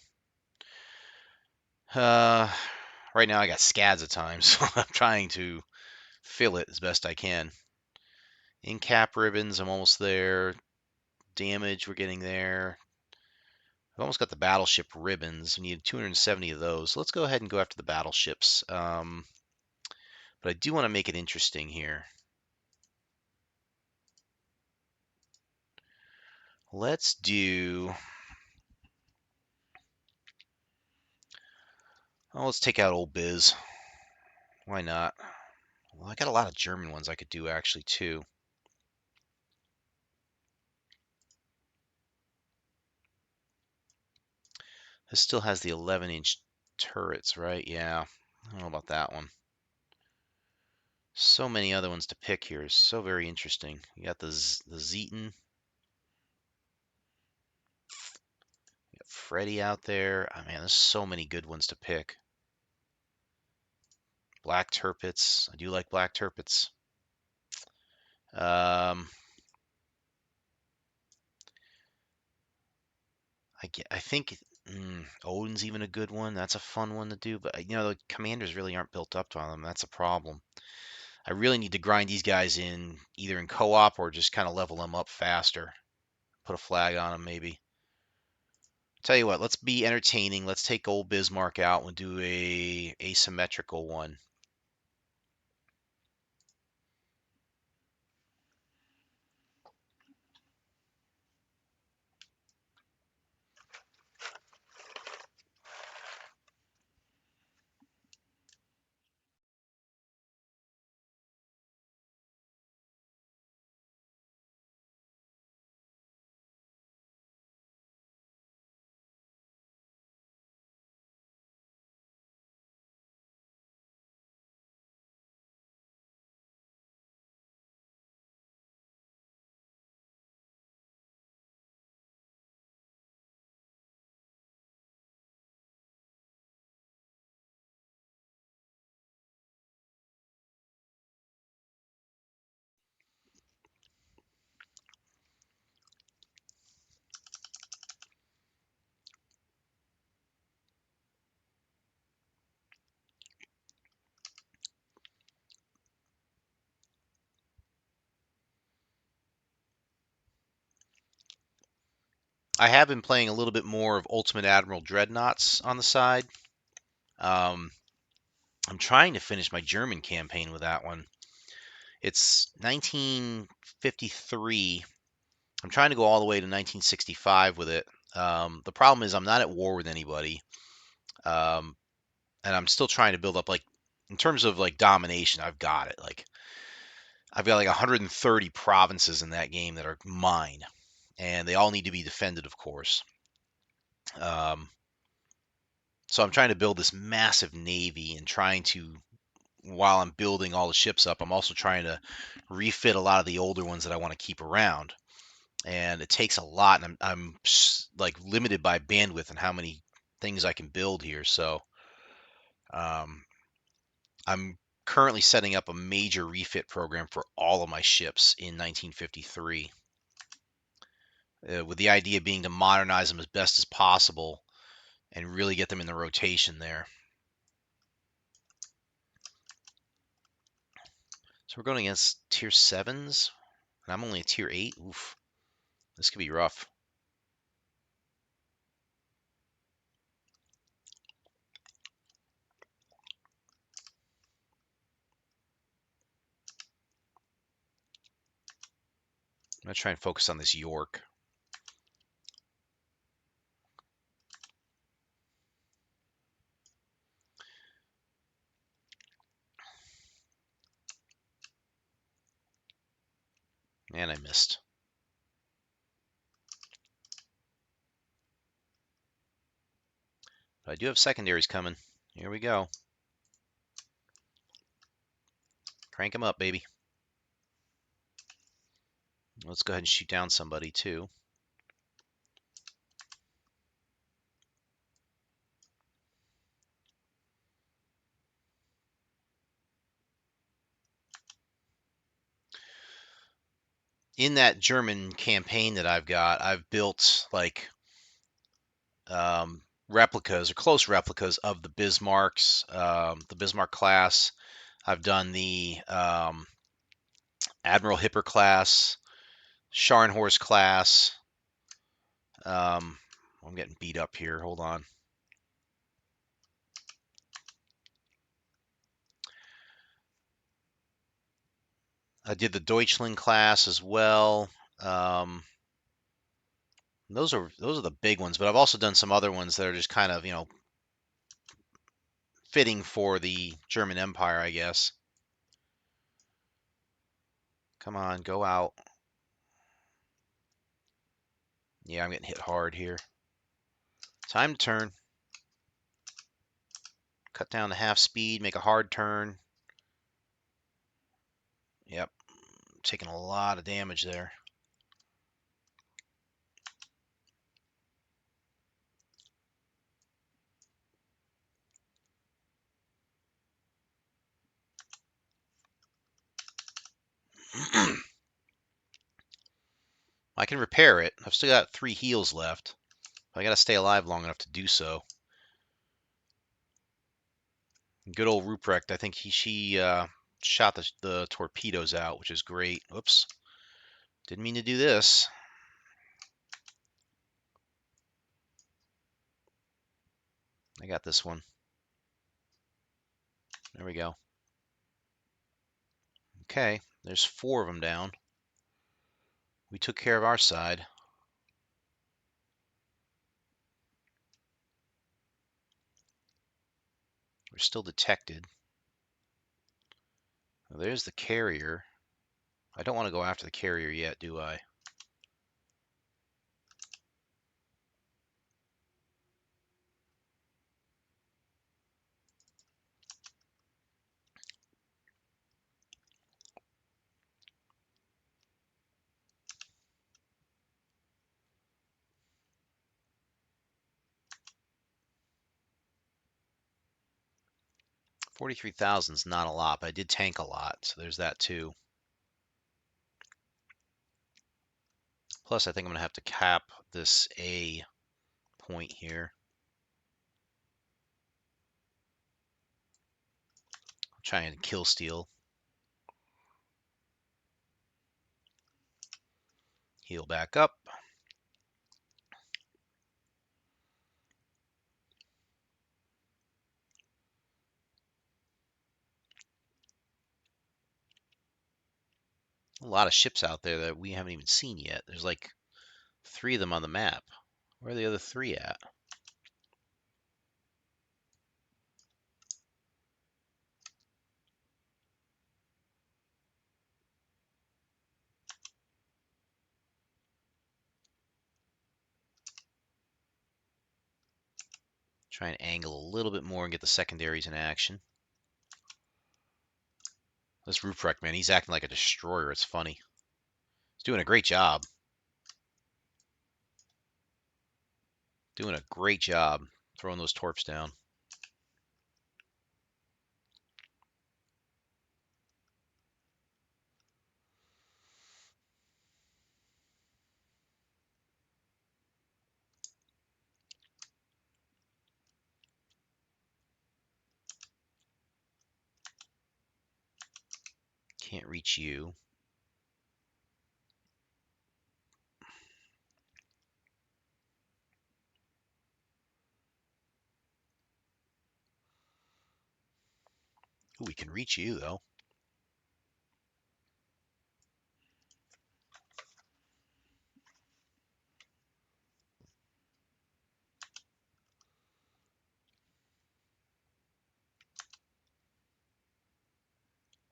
Uh, right now I got scads at times, so I'm trying to fill it as best I can. In cap ribbons, I'm almost there. Damage, we're getting there. I've almost got the battleship ribbons. We need 270 of those. So let's go ahead and go after the battleships. But I do want to make it interesting here. Let's do... Oh, let's take out old Biz. Why not? Well, I got a lot of German ones I could do actually too. This still has the 11-inch turrets, right? Yeah, I don't know about that one. So many other ones to pick here. It's so very interesting. You got the Zeton. You got Freddy out there. Oh, man, there's so many good ones to pick. Black Turpits. I do like Black Turpits. Um, I think Odin's even a good one. That's a fun one to do, but the commanders really aren't built up on them. That's a problem. I really need to grind these guys in either in co-op or just kind of level them up faster. Put a flag on them maybe. Tell you what, let's be entertaining. Let's take old Bismarck out and do a asymmetrical one. I have been playing a little bit more of Ultimate Admiral Dreadnoughts on the side. Um, I'm trying to finish my German campaign with that one. It's 1953. I'm trying to go all the way to 1965 with it. The problem is I'm not at war with anybody, um, and I'm still trying to build up like in terms of like domination. I've got like 130 provinces in that game that are mine, and they all need to be defended, of course. Um, so I'm trying to build this massive navy and trying to, while I'm building all the ships up, I'm also trying to refit a lot of the older ones that I want to keep around. And it takes a lot, and I'm like limited by bandwidth and how many things I can build here. So um, I'm currently setting up a major refit program for all of my ships in 1953, with the idea being to modernize them as best as possible and really get them in the rotation there. So we're going against tier 7s, and I'm only a tier 8. Oof, this could be rough. I'm going to try and focus on this York. And I missed. But I do have secondaries coming. Here we go. Crank them up, baby. Let's go ahead and shoot down somebody, too. In that German campaign that I've got, I've built like replicas or close replicas of the Bismarcks, the Bismarck class. I've done the Admiral Hipper class, Scharnhorst class. I'm getting beat up here. Hold on. I did the Deutschland class as well. Um, those are the big ones, but I've also done some other ones that are just kind of fitting for the German Empire, I guess. Come on, go out. Yeah, I'm getting hit hard here. Time to turn. Cut down to half speed, make a hard turn. Yep, taking a lot of damage there. I can repair it. I've still got 3 heals left. I gotta stay alive long enough to do so. Good old Ruprecht. I think she shot the torpedoes out, which is great. Oops. Didn't mean to do this. I got this one. There we go. Okay, there's 4 of them down. We took care of our side. We're still detected. Well, there's the carrier. I don't want to go after the carrier yet, do I? $43,000 is not a lot, but I did tank a lot, so there's that too. Plus, I think I'm going to have to cap this A point here. Try and kill steal. Heal back up. A lot of ships out there that we haven't even seen yet. There's like 3 of them on the map. Where are the other 3 at? Try and angle a little bit more and get the secondaries in action. This Ruprecht, man, he's acting like a destroyer. It's funny. He's doing a great job. Doing a great job throwing those torps down. Can't reach you. Ooh, we can reach you, though.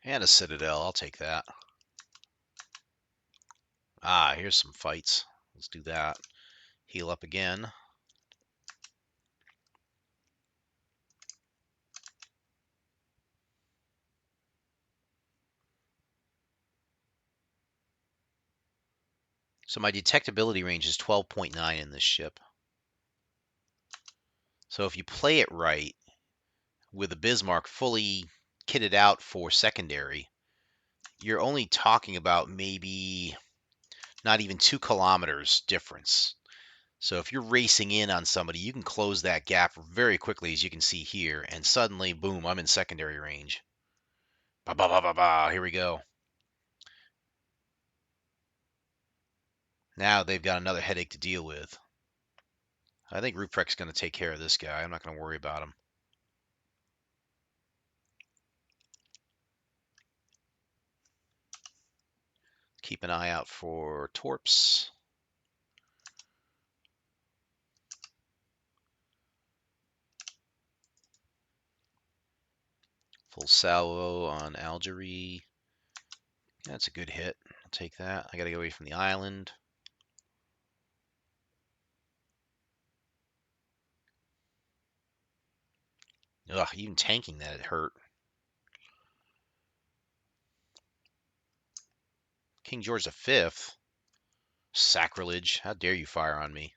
And a Citadel. I'll take that. Ah, here's some fights. Let's do that. Heal up again. So my detectability range is 12.9 in this ship. So if you play it right, with a Bismarck fully kitted out for secondary, you're only talking about maybe not even 2 kilometers difference. So if you're racing in on somebody, you can close that gap very quickly, as you can see here, and suddenly, boom, I'm in secondary range. Ba ba ba ba ba. Here we go. Now they've got another headache to deal with. I think Ruprecht's going to take care of this guy. I'm not going to worry about him. Keep an eye out for torps. Full salvo on Algerie. That's a good hit. I'll take that. I got to get away from the island. Ugh, even tanking that, it hurt. King George V? Sacrilege. How dare you fire on me?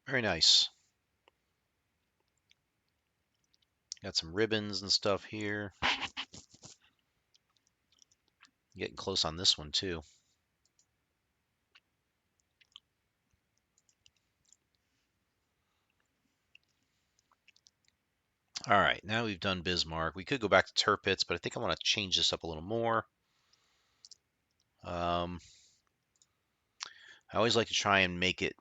Very nice. Got some ribbons and stuff here. Getting close on this one too. All right, now we've done Bismarck. We could go back to Tirpitz, but I think I want to change this up a little more. I always like to try and make it,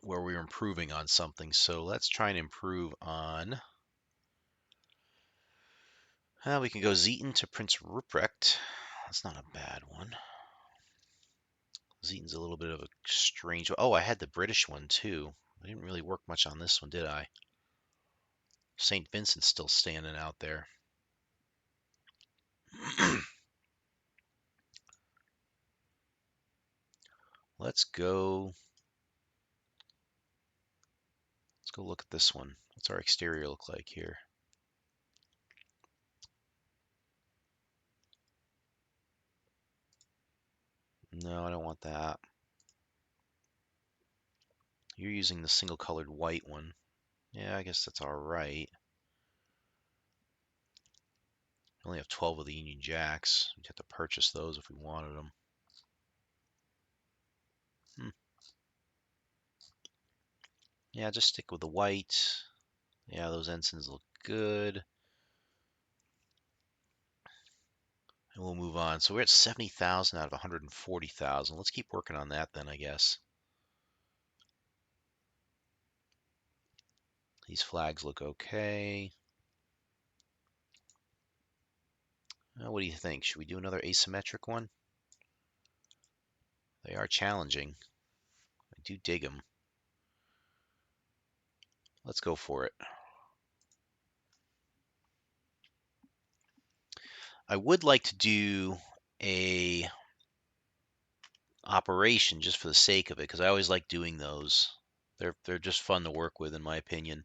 where we're improving on something. So let's try and improve on. We can go Zeton to Prince Ruprecht. That's not a bad one. Zeton's a little bit of a strange. Oh, I had the British one too. I didn't really work much on this one, did I? St. Vincent's still standing out there. Let's go. Let's go look at this one. What's our exterior look like here? No, I don't want that. You're using the single colored white one. Yeah, I guess that's all right. We only have 12 of the Union Jacks. We'd have to purchase those if we wanted them. Yeah, just stick with the white. Yeah, those ensigns look good. And we'll move on. So we're at 70,000 out of 140,000. Let's keep working on that then, I guess. These flags look okay. What do you think? Should we do another asymmetric one? They are challenging. I do dig them. Let's go for it. I would like to do a operation just for the sake of it, because I always like doing those. They're just fun to work with, in my opinion.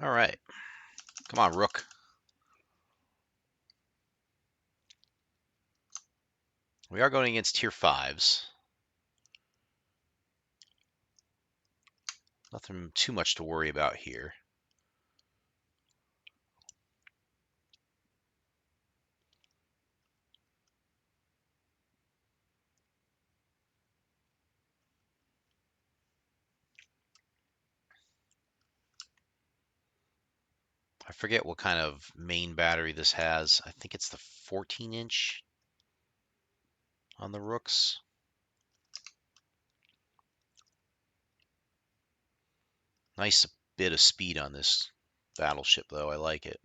All right. Come on, Rook. We are going against tier 5s. Nothing too much to worry about here. I forget what kind of main battery this has. I think it's the 14-inch on the Rooks. Nice bit of speed on this battleship, though. I like it.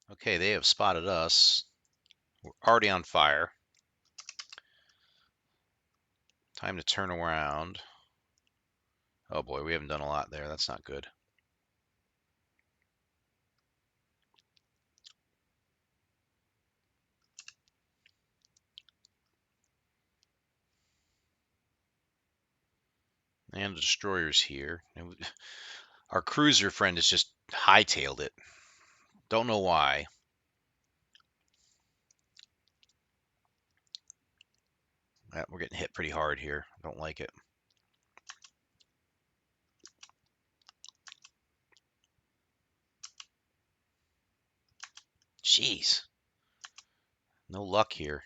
Okay, they have spotted us. We're already on fire. Time to turn around. Oh boy, we haven't done a lot there. That's not good. And the destroyer's here. And our cruiser friend has just hightailed it. Don't know why. We're getting hit pretty hard here. Don't like it. Jeez. No luck here.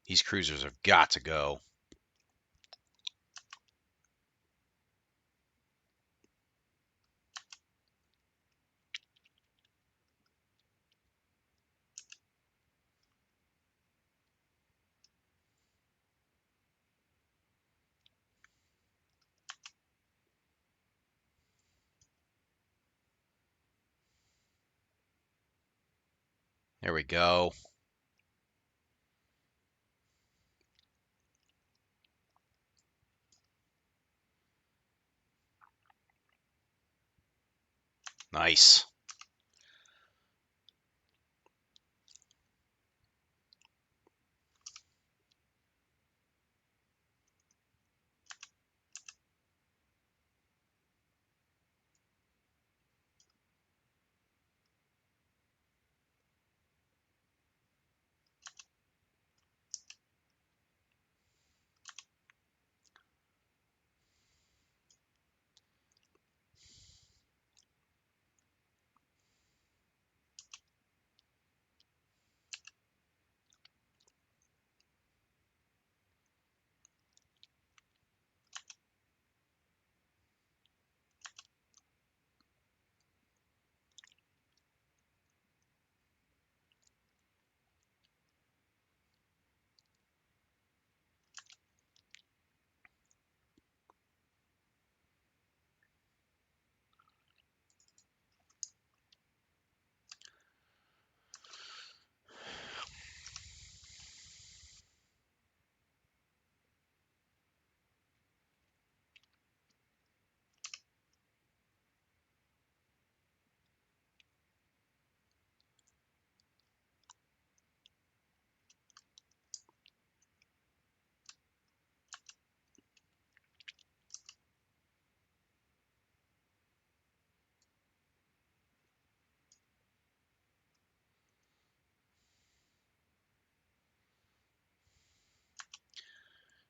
These cruisers have got to go. There we go. Nice.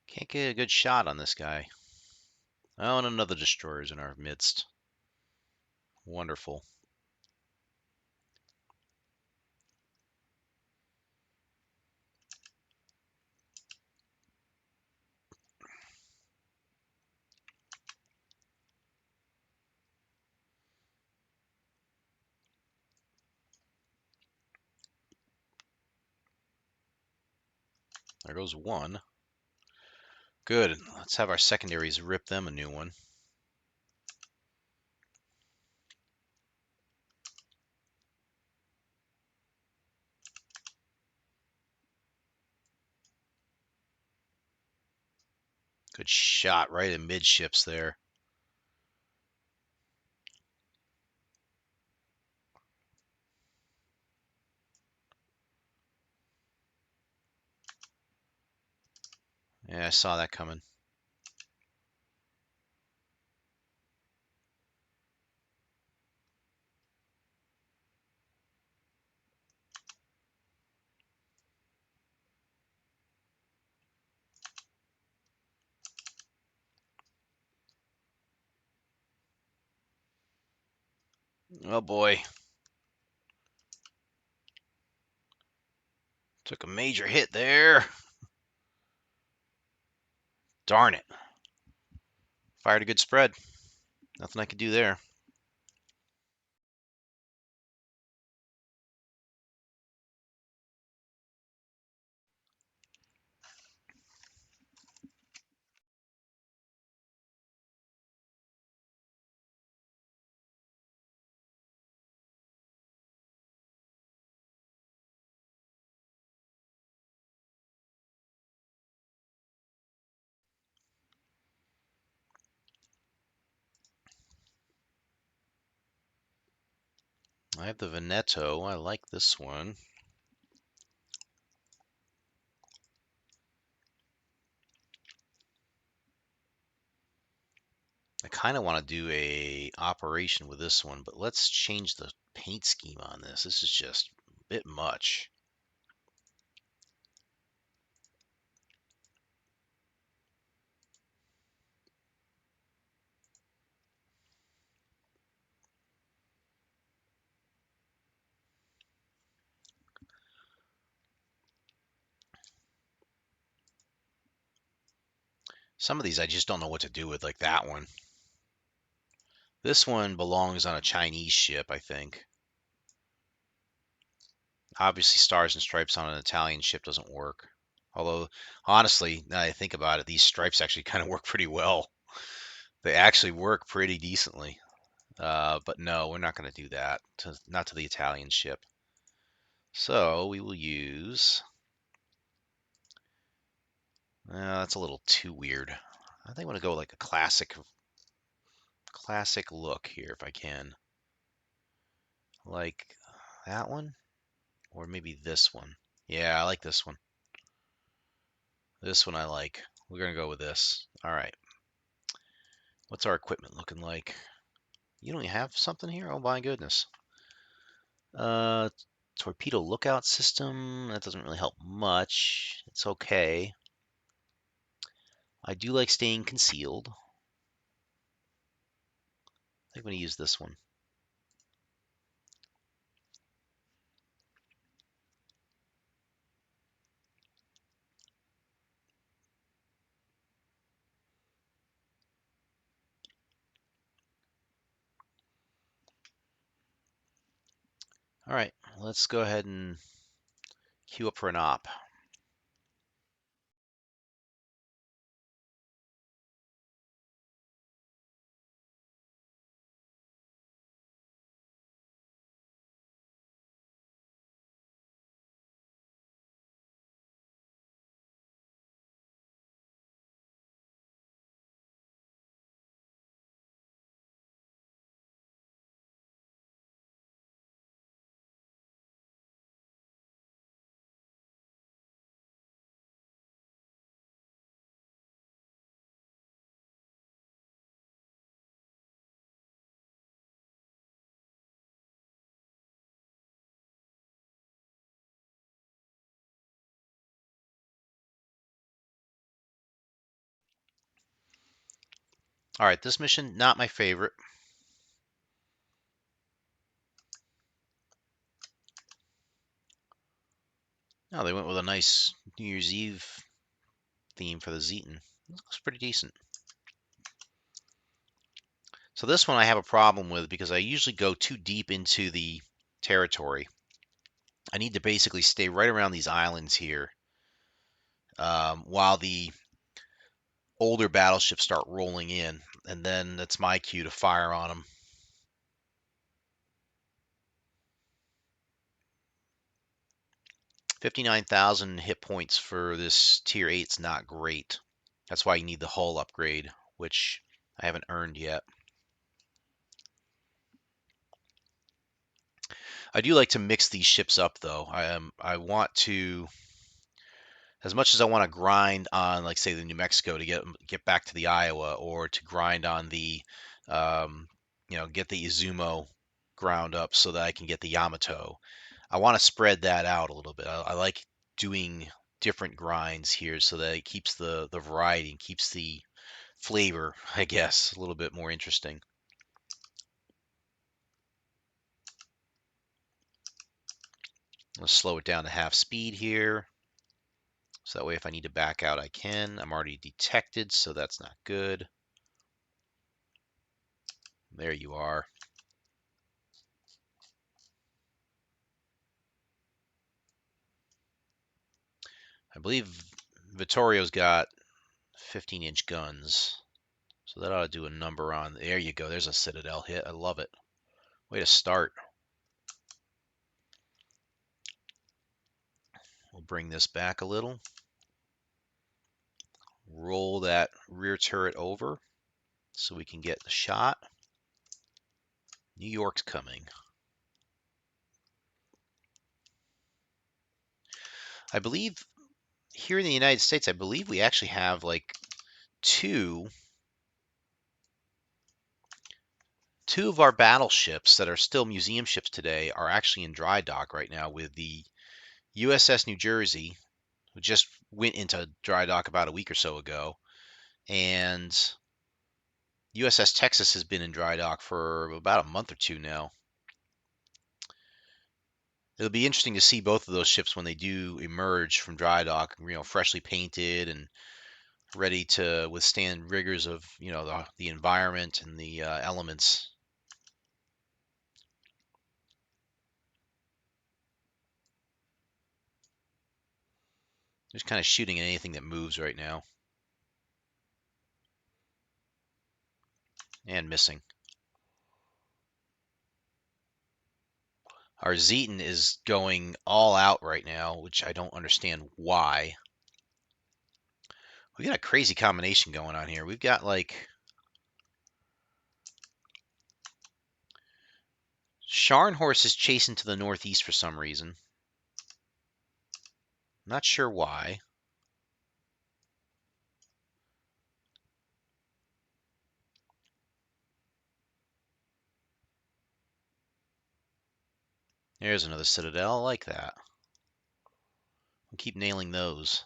Can't get a good shot on this guy. Oh, and another destroyer's in our midst. Wonderful. There goes one. Good. Let's have our secondaries rip them a new one. Good shot right in midships there. Yeah, I saw that coming. Oh boy. Took a major hit there. Darn it. Fired a good spread. Nothing I could do there. I have the Veneto. I like this one. I kind of want to do a operation with this one, but let's change the paint scheme on this. This is just a bit much. Some of these I just don't know what to do with, like that one. This one belongs on a Chinese ship, I think. Obviously, stars and stripes on an Italian ship doesn't work. Although, honestly, now that I think about it, these stripes actually kind of work pretty well. They actually work pretty decently. But no, we're not going to do that. Not to the Italian ship. So we will use. That's a little too weird. I think I want to go like a classic look here if I can. Like that one, or maybe this one. Yeah, I like this one. This one I like. We're gonna go with this. All right. What's our equipment looking like? You don't have something here? Oh my goodness. Uh, torpedo lookout system. That doesn't really help much. It's okay. I do like staying concealed. I think I'm gonna use this one. All right, let's go ahead and queue up for an op. All right, this mission, not my favorite. No, they went with a nice New Year's Eve theme for the Zeton. It looks pretty decent. So this one I have a problem with because I usually go too deep into the territory. I need to basically stay right around these islands here while the older battleships start rolling in, and then that's my cue to fire on them. 59,000 hit points for this tier 8 is not great. That's why you need the hull upgrade, which I haven't earned yet. I do like to mix these ships up, though. I want to, as much as I want to grind on, like say, the New Mexico to get back to the Iowa, or to grind on the, get the Izumo ground up so that I can get the Yamato. I want to spread that out a little bit. I like doing different grinds here so that it keeps the variety and keeps the flavor, I guess, a little bit more interesting. Let's slow it down to half speed here. So that way if I need to back out, I can. I'm already detected, so that's not good. There you are. I believe Vittorio's got 15-inch guns. So that ought to do a number on. There you go. There's a Citadel hit. I love it. Way to start. We'll bring this back a little. Roll that rear turret over so we can get the shot. New York's coming. I believe here in the United States, I believe we actually have like two of our battleships that are still museum ships today are actually in dry dock right now, with the USS New Jersey, who just went into dry dock about a week or so ago, and USS Texas has been in dry dock for about a month or two now. It'll be interesting to see both of those ships when they do emerge from dry dock, freshly painted and ready to withstand rigors of, the environment and the elements. Just kind of shooting at anything that moves right now and missing. Our Zeton is going all out right now, which I don't understand why. We got a crazy combination going on here. We've got like Scharnhorst is chasing to the northeast for some reason. Not sure why. There's another citadel. I like that. We'll keep nailing those.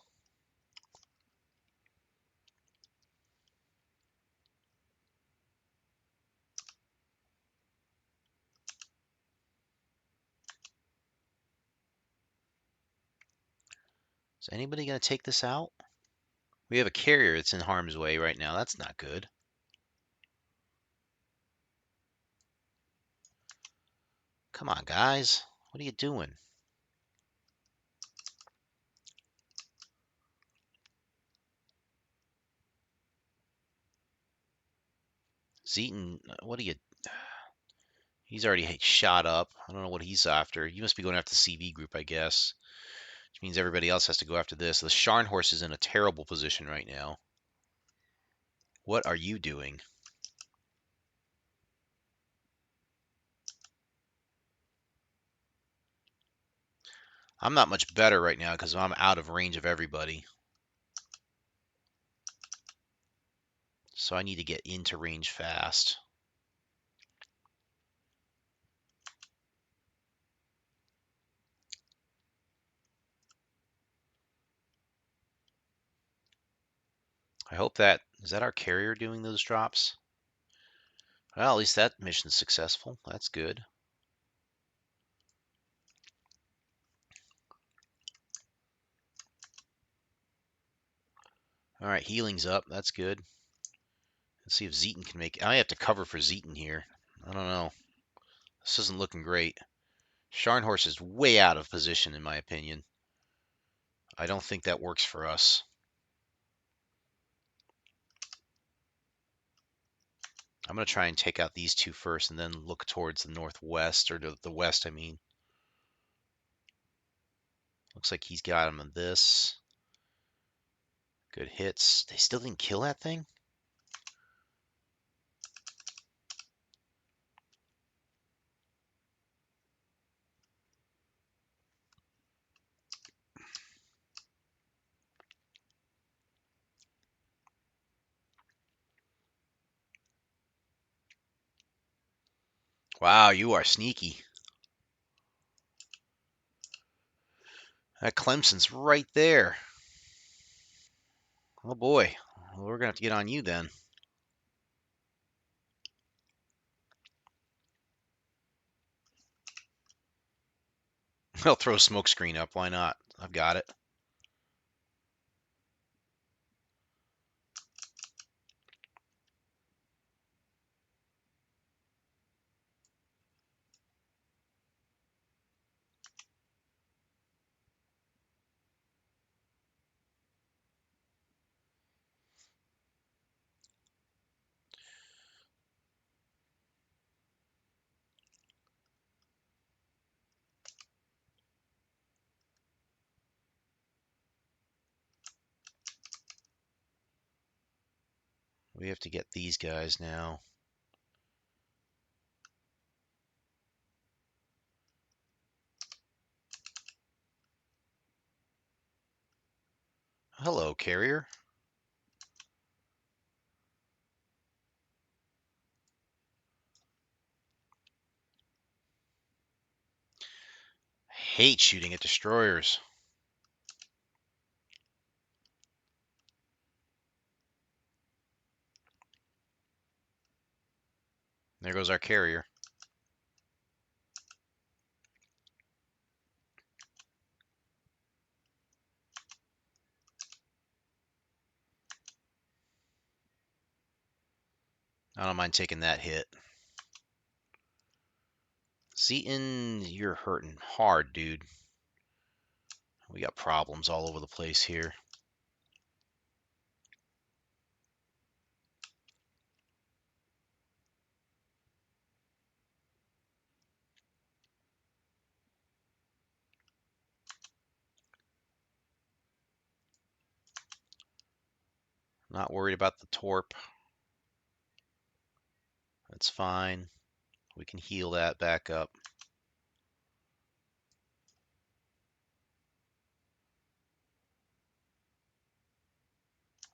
Is anybody going to take this out? We have a carrier that's in harm's way right now. That's not good. Come on, guys. What are you doing? Zeton, what are you... He's already shot up. I don't know what he's after. You must be going after the CV group, I guess. Which means everybody else has to go after this. The Scharnhorst is in a terrible position right now. What are you doing? I'm not much better right now because I'm out of range of everybody. So I need to get into range fast. I hope that... Is that our carrier doing those drops? Well, at least that mission's successful. That's good. All right, healing's up. That's good. Let's see if Zeton can make it. I have to cover for Zeton here. I don't know. This isn't looking great. Scharnhorst is way out of position, in my opinion. I don't think that works for us. I'm going to try and take out these two first and then look towards the northwest, or the west, I mean. Looks like he's got him on this. Good hits. They still didn't kill that thing? Wow, you are sneaky. That Clemson's right there. Oh boy. Well, we're going to have to get on you then. I'll throw a smoke screen up. Why not? I've got it. We have to get these guys now. Hello, carrier. I hate shooting at destroyers. There goes our carrier. I don't mind taking that hit. Zeton, you're hurting hard, dude. We got problems all over the place here. Not worried about the torp. That's fine. We can heal that back up.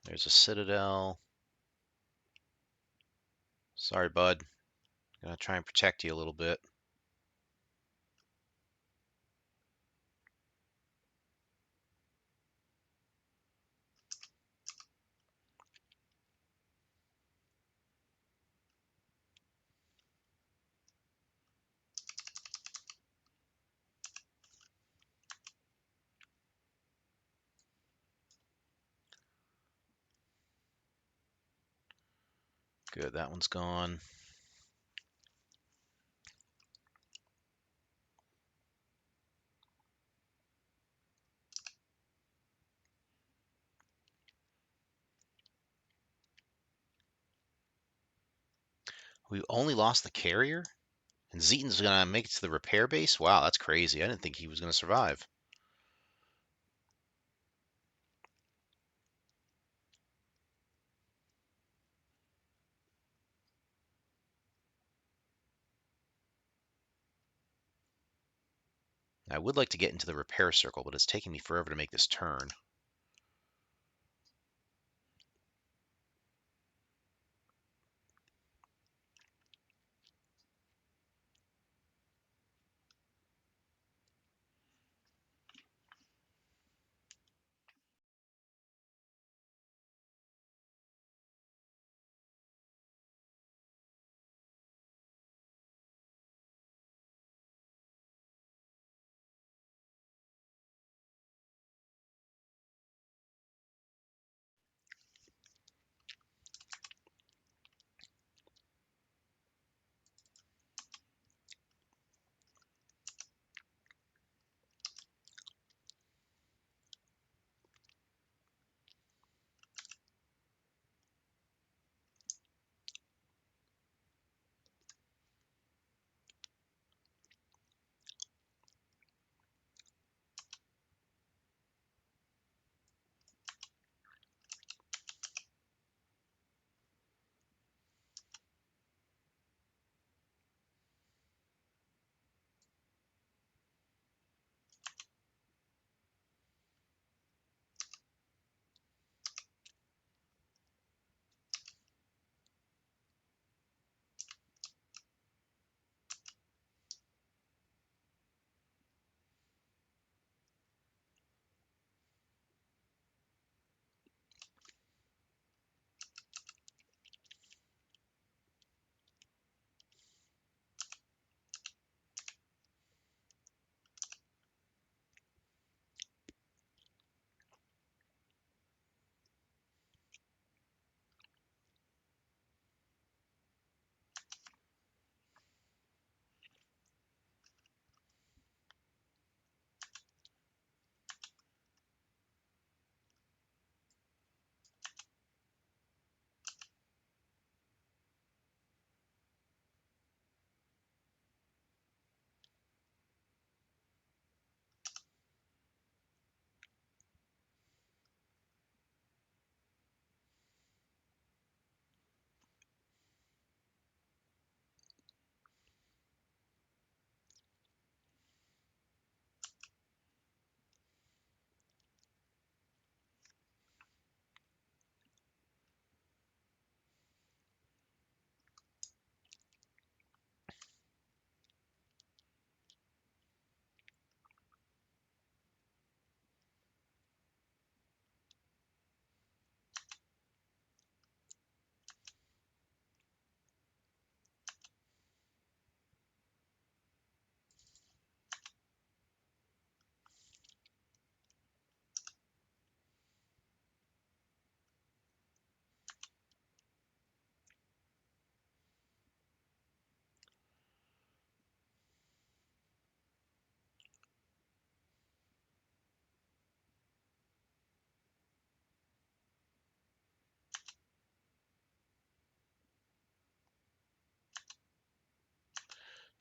There's a citadel. Sorry, bud. Gonna try and protect you a little bit. Good, that one's gone. We only lost the carrier? And Zeton's gonna make it to the repair base? Wow, that's crazy. I didn't think he was gonna survive. I would like to get into the repair circle, but it's taking me forever to make this turn.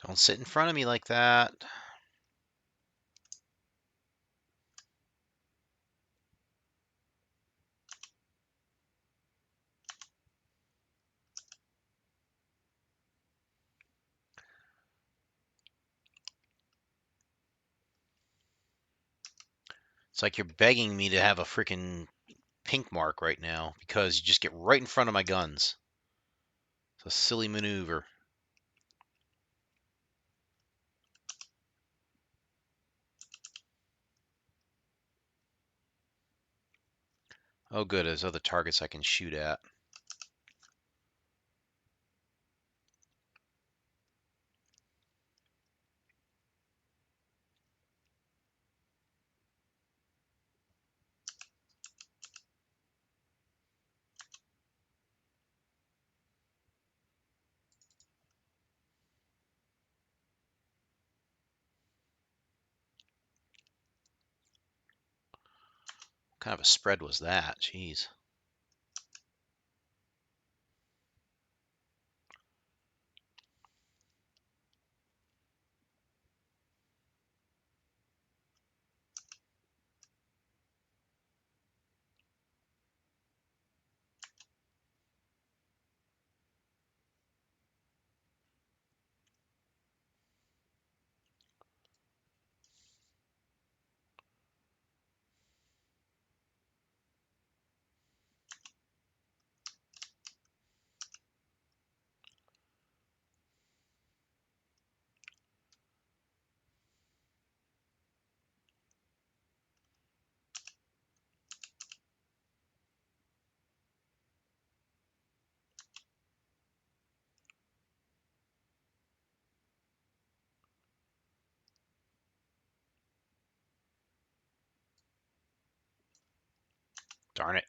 Don't sit in front of me like that. It's like you're begging me to have a freaking pink mark right now because you just get right in front of my guns. It's a silly maneuver. Oh, good. There's other targets I can shoot at. What kind of a spread was that? Jeez. Darn it.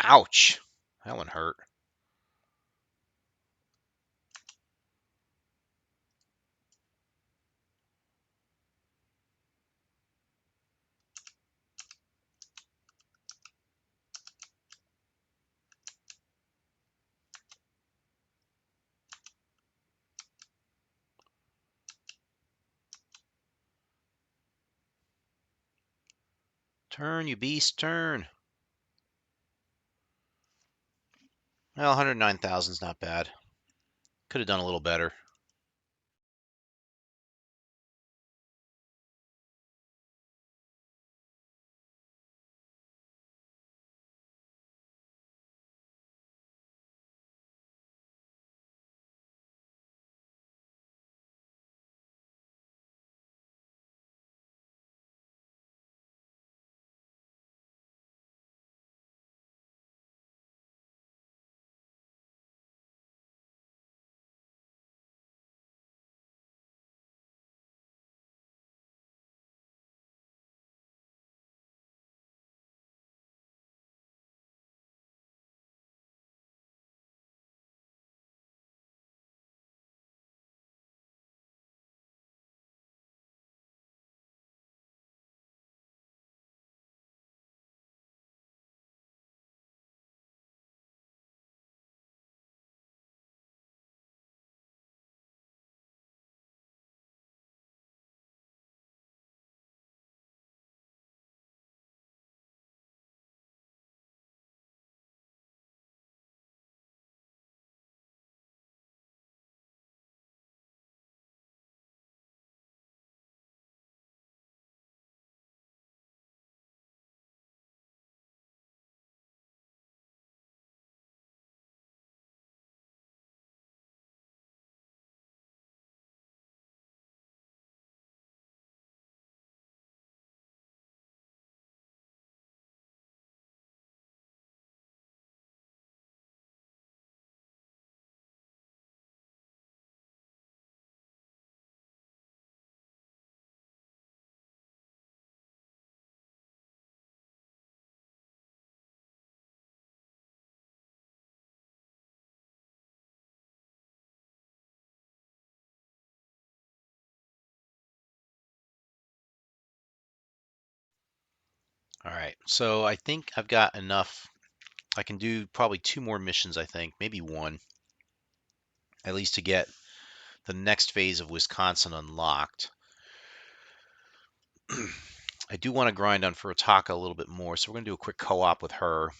Ouch. That one hurt. Turn, you beast, turn. Well, 109,000 is not bad. Could have done a little better. All right, so I think I've got enough. I can do probably 2 more missions, I think, maybe one, at least to get the next phase of Wisconsin unlocked. I do want to grind on Furutaka a little bit more, so we're going to do a quick co-op with her.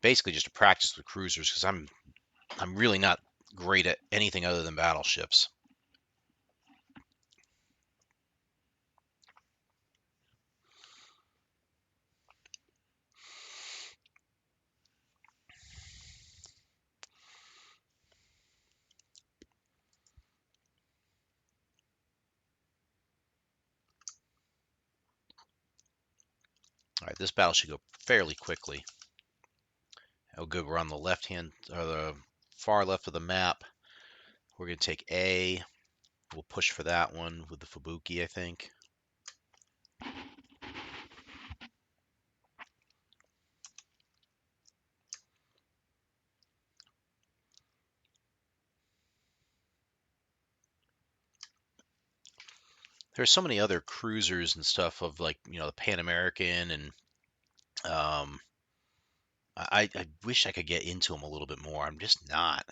Basically just to practice with cruisers, because I'm really not great at anything other than battleships. All right, this battle should go fairly quickly. Oh, good. We're on the left hand or the far left of the map. We're going to take A. We'll push for that one with the Fubuki, I think. There's so many other cruisers and stuff of like, the Pan American, and um, I wish I could get into them a little bit more. I'm just not.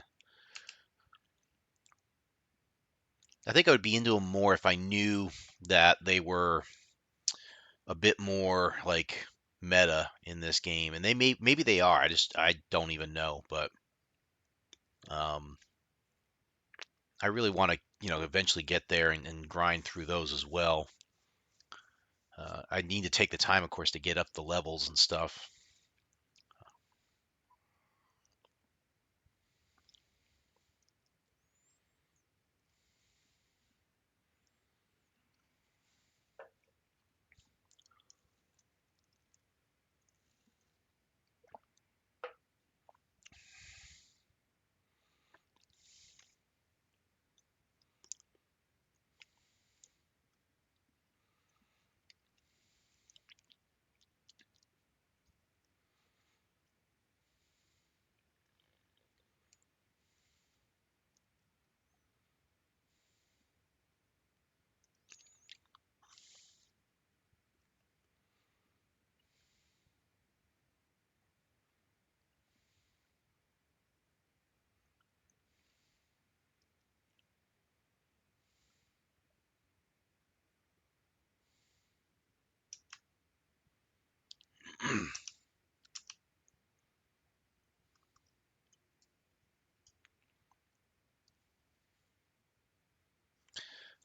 I think I would be into them more if I knew that they were a bit more like meta in this game, and maybe they are. I don't even know, but um, I really want to eventually get there and grind through those as well. I need to take the time, of course, to get up the levels and stuff.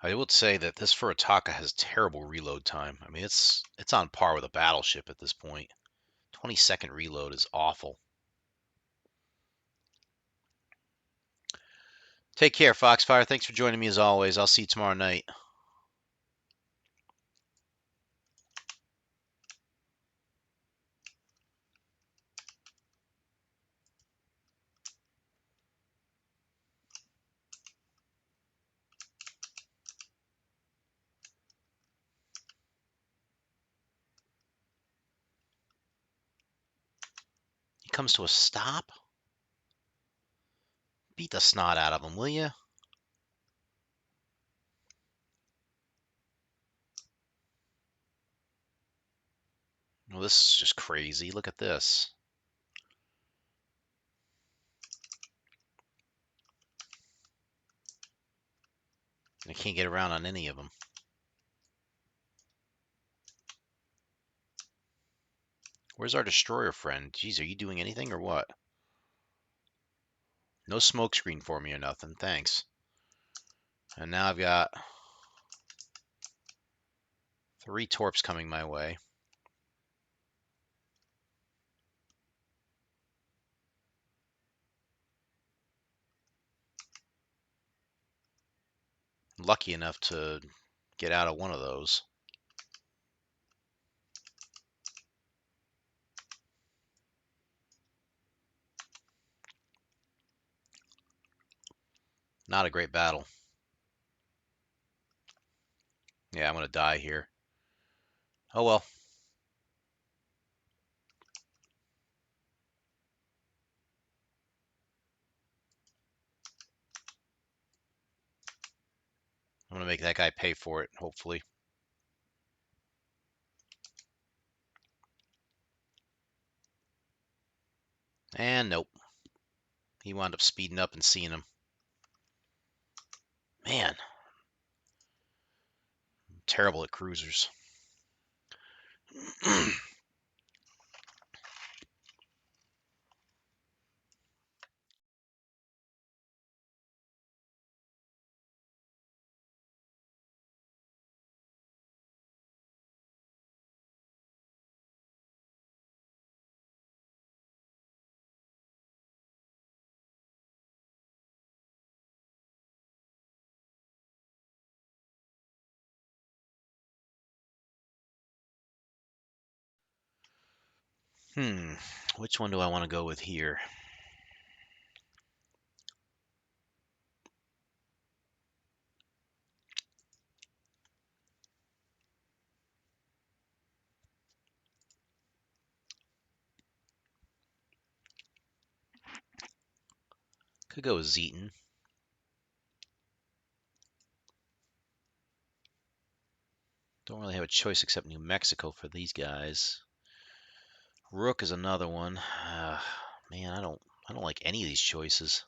I would say that this Furitaka has terrible reload time. I mean, it's on par with a battleship at this point. 20-second reload is awful. Take care, Foxfire. Thanks for joining me as always. I'll see you tomorrow night. He comes to a stop. Beat the snot out of him, will you? Well, this is just crazy. Look at this. I can't get around on any of them. Where's our destroyer friend? Jeez, are you doing anything or what? No smoke screen for me or nothing. Thanks. And now I've got 3 torps coming my way. Lucky enough to get out of one of those. Not a great battle. Yeah, I'm going to die here. Oh well. I'm going to make that guy pay for it, hopefully. And nope. He wound up speeding up and seeing him. Man. I'm terrible at cruisers. Which one do I want to go with here? Could go with Zeton. Don't really have a choice except New Mexico for these guys. Rook is another one. Man, I don't like any of these choices.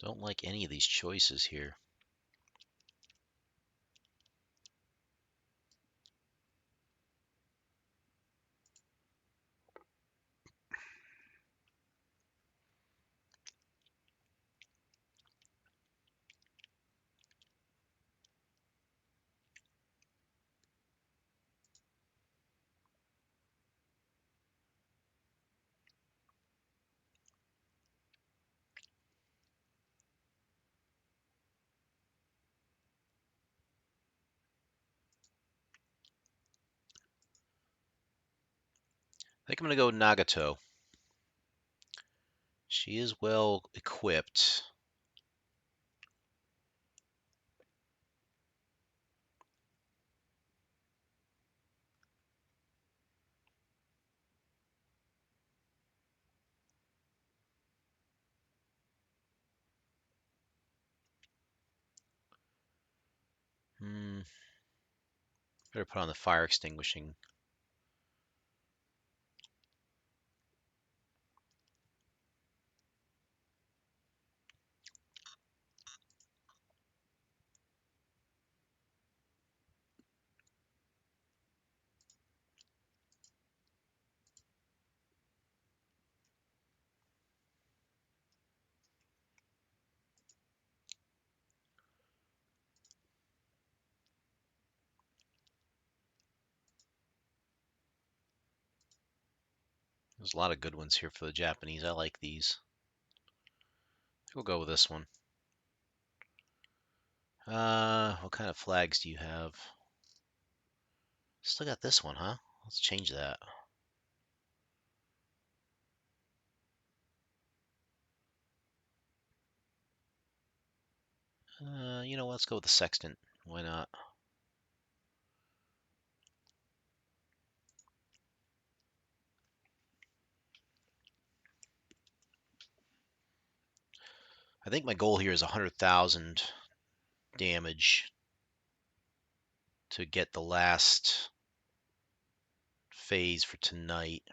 Don't like any of these choices here. I think I'm going to go Nagato. She is well equipped. Better put on the fire extinguishing. There's a lot of good ones here for the Japanese. I like these. We'll go with this one. What kind of flags do you have? Still got this one, huh? Let's change that. You know what? Let's go with the sextant. Why not? I think my goal here is 100,000 damage to get the last phase for tonight.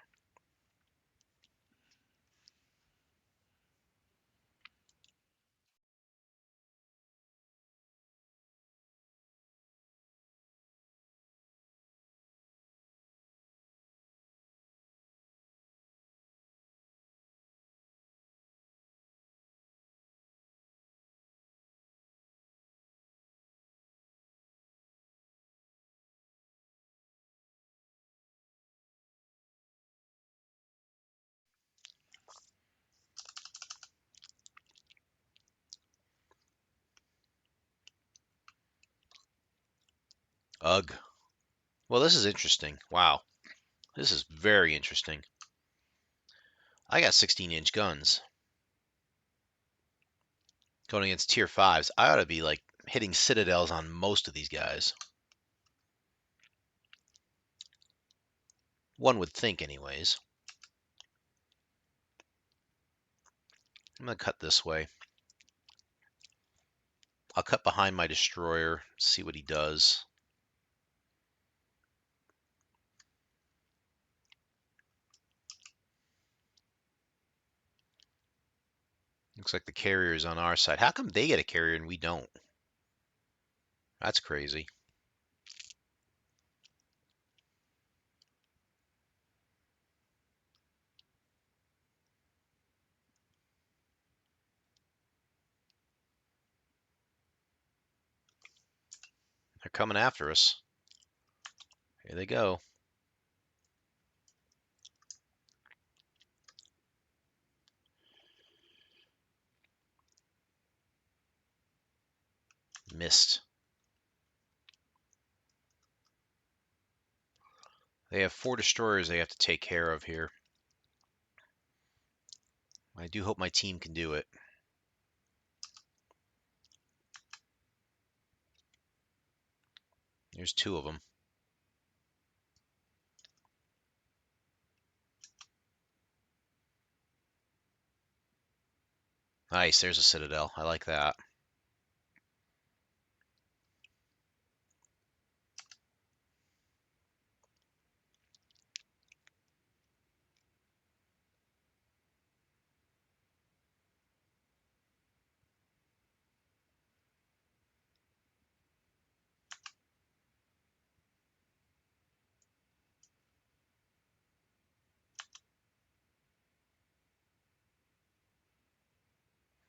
Ugh. Well, this is interesting. Wow. This is very interesting. I got 16-inch guns going against tier 5s. I ought to be like hitting citadels on most of these guys. One would think anyways. I'm going to cut this way. I'll cut behind my destroyer, see what he does. Looks like the carrier is on our side. How come they get a carrier and we don't? That's crazy. They're coming after us. Here they go. Missed. They have 4 destroyers they have to take care of here. I do hope my team can do it. There's 2 of them. Nice, there's a citadel. I like that.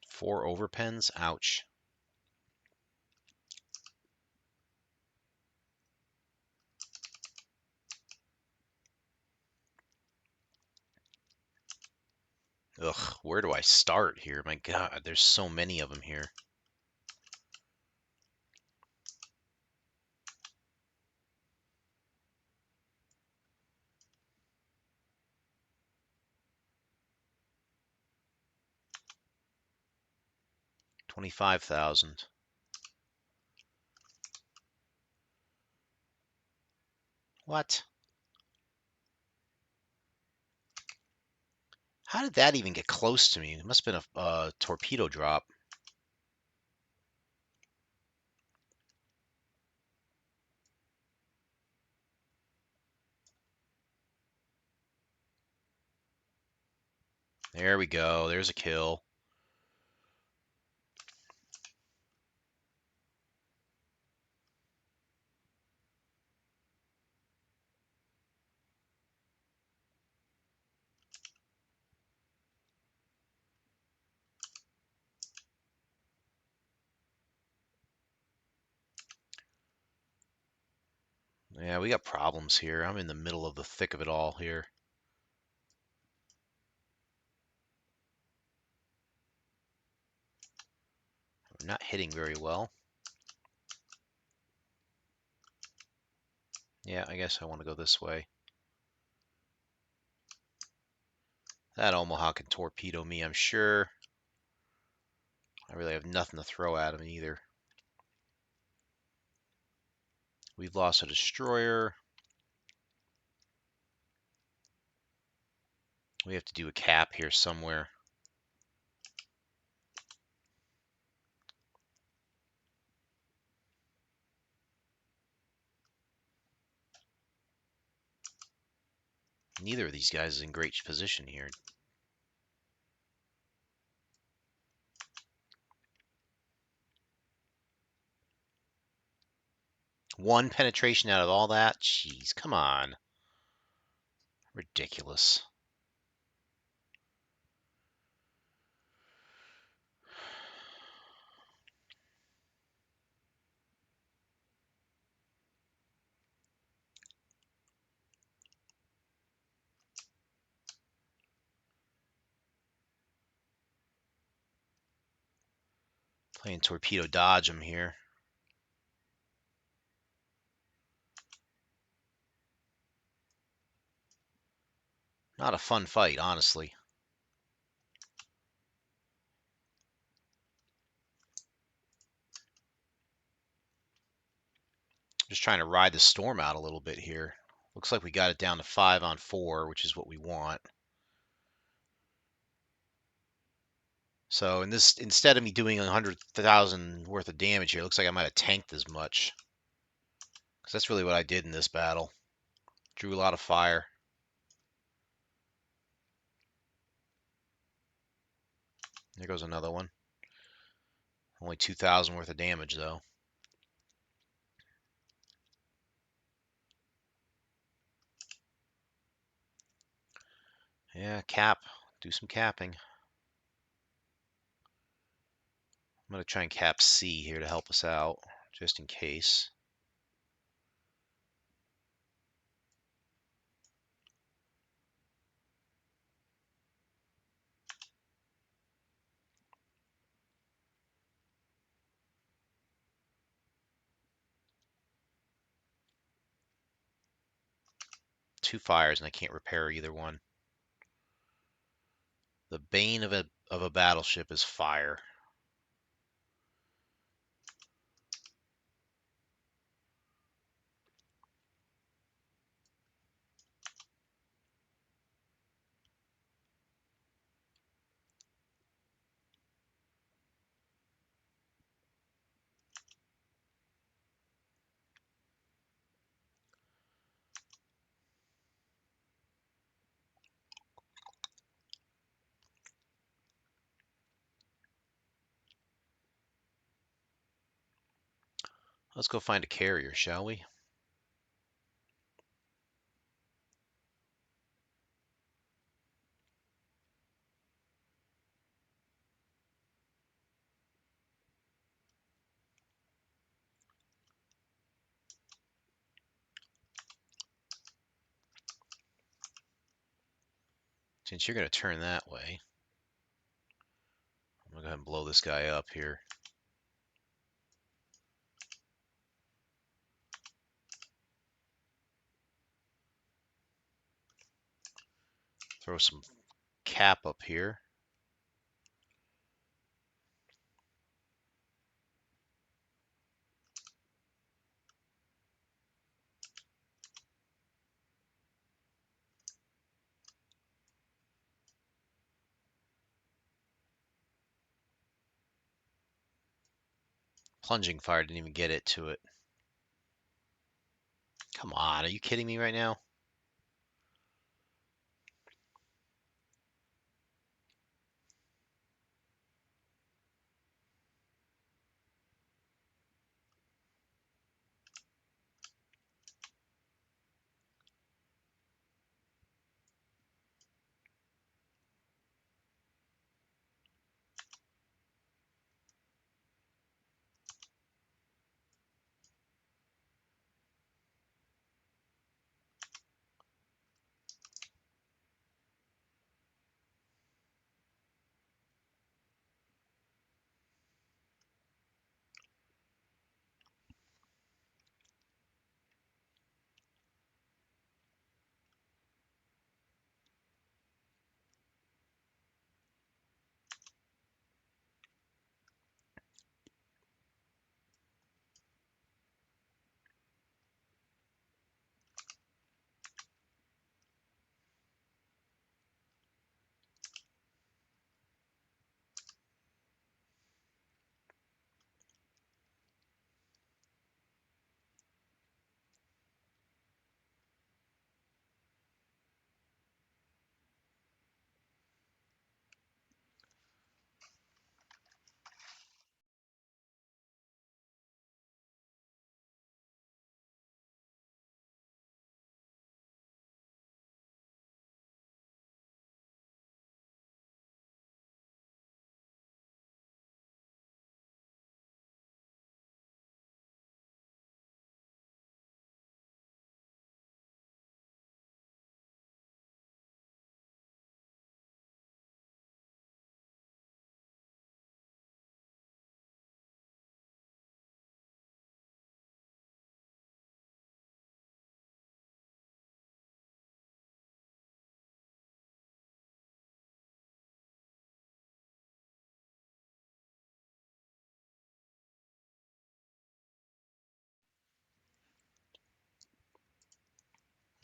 Four overpens? Ouch. Ugh, where do I start here? My God, there's so many of them here. $25,000. What? How did that even get close to me? It must have been a torpedo drop. There we go. There's a kill. Yeah, we got problems here. I'm in the middle of the thick of it all here. We're not hitting very well. Yeah, I guess I want to go this way. That Omaha can torpedo me, I'm sure. I really have nothing to throw at him either. We've lost a destroyer. We have to do a cap here somewhere. Neither of these guys is in great position here. One penetration out of all that? Jeez, come on. Ridiculous. Playing torpedo dodge him here. Not a fun fight, honestly. Just trying to ride the storm out a little bit here. Looks like we got it down to 5 on 4, which is what we want. So in this, instead of me doing 100,000 worth of damage here, it looks like I might have tanked as much. Because that's really what I did in this battle. Drew a lot of fire. There goes another one. Only 2,000 worth of damage, though. Yeah, cap. Do some capping. I'm going to try and cap C here to help us out, just in case. Two fires, and I can't repair either one. The bane of a battleship is fire. Let's go find a carrier, shall we? Since you're going to turn that way, I'm going to go ahead and blow this guy up here. Throw some cap up here. Plunging fire didn't even get it to it. Come on, are you kidding me right now?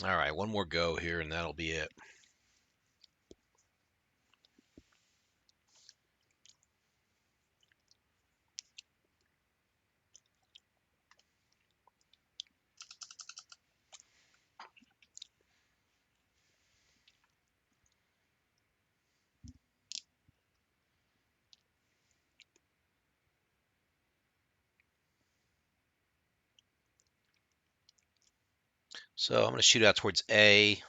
All right, one more go here, and that'll be it. So I'm going to shoot out towards A.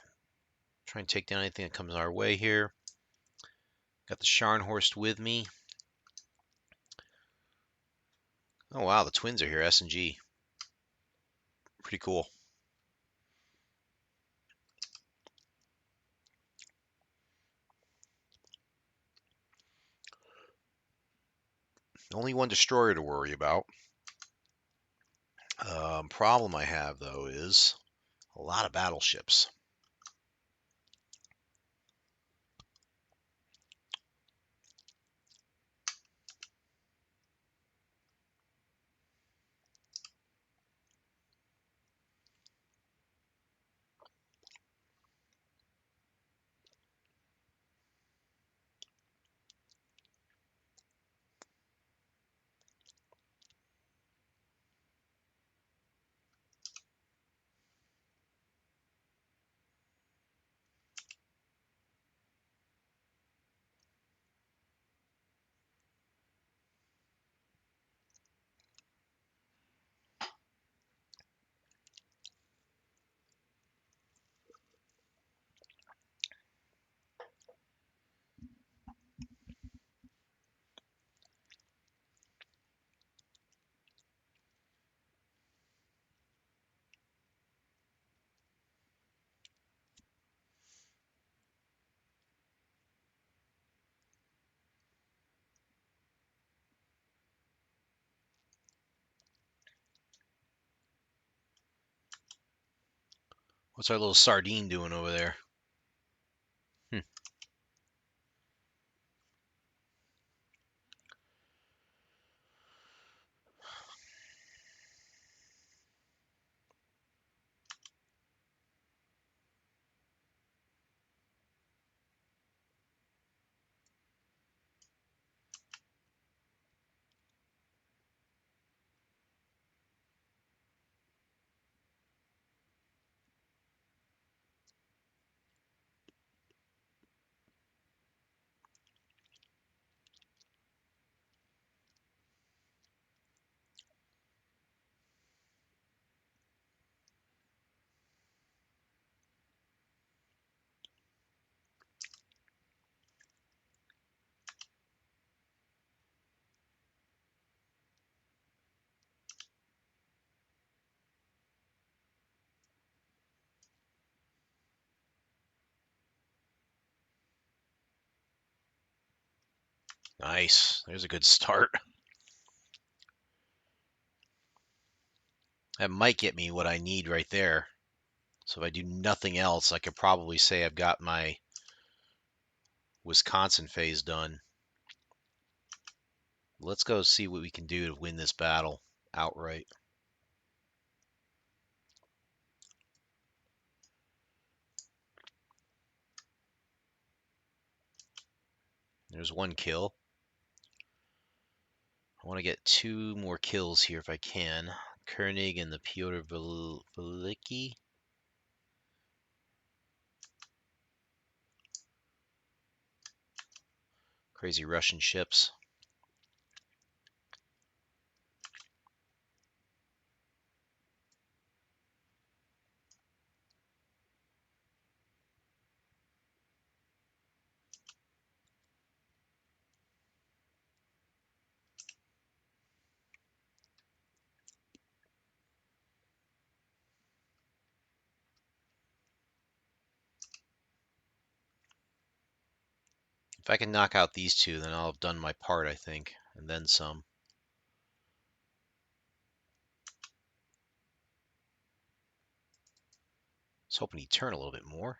Try and take down anything that comes our way here. Got the Scharnhorst with me. Oh wow, the twins are here, S and G. Pretty cool. Only one destroyer to worry about. Problem I have though is a lot of battleships. What's our little sardine doing over there? Hmm. Nice. There's a good start. That might get me what I need right there. So if I do nothing else, I could probably say I've got my Wisconsin phase done. Let's go see what we can do to win this battle outright. There's one kill. I want to get two more kills here if I can. Koenig and the Pyotr Veliki. Crazy Russian ships. If I can knock out these two, then I'll have done my part, I think, and then some. I was hoping he'd turn a little bit more.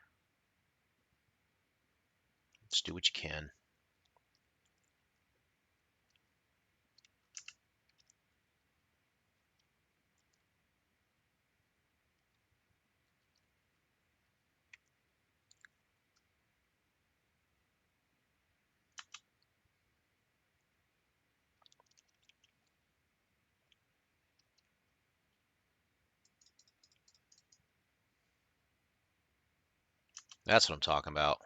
Just do what you can. That's what I'm talking about.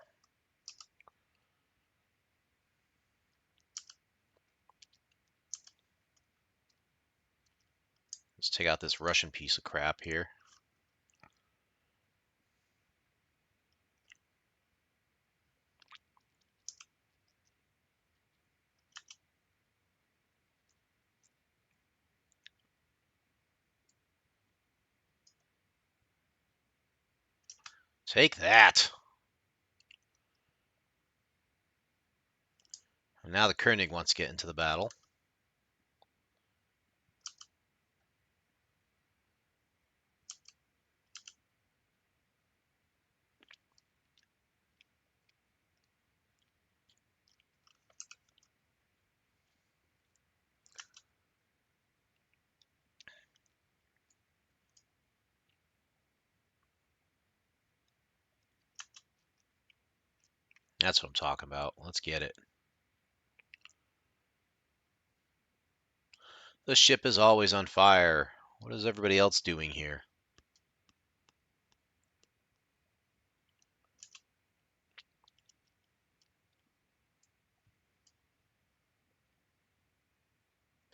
Let's take out this Russian piece of crap here. Take that. And now the Koenig wants to get into the battle. That's what I'm talking about. Let's get it. The ship is always on fire. What is everybody else doing here?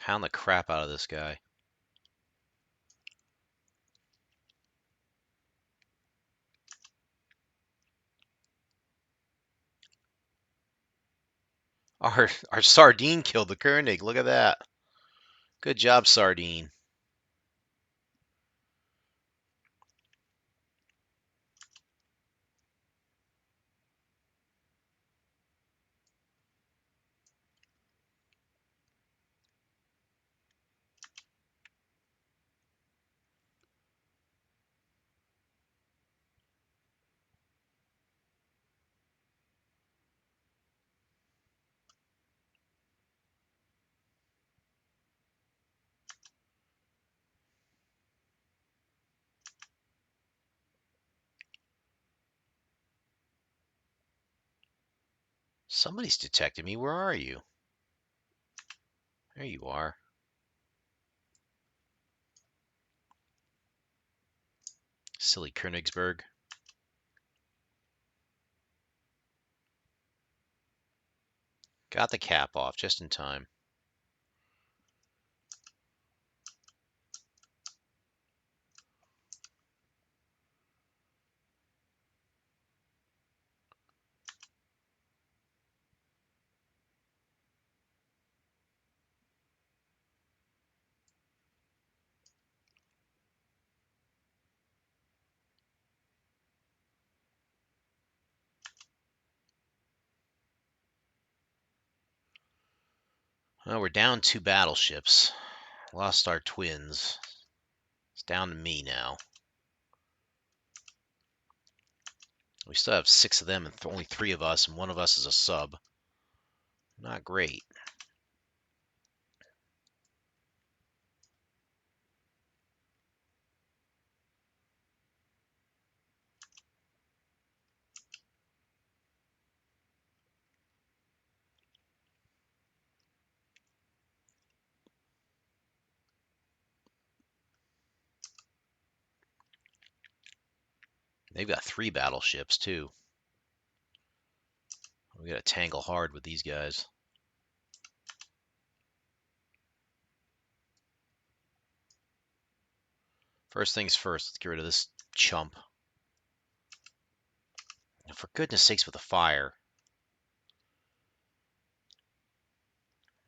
Pound the crap out of this guy. Our Sardine killed the Koenig. Look at that. Good job, Sardine. Somebody's detected me. Where are you? There you are. Silly Königsberg. Got the cap off just in time. Well, we're down 2 battleships. Lost our twins. It's down to me now. We still have 6 of them and only 3 of us, and one of us is a sub. Not great. They've got 3 battleships, too. We gotta tangle hard with these guys. First things first, let's get rid of this chump. And for goodness sakes with the fire.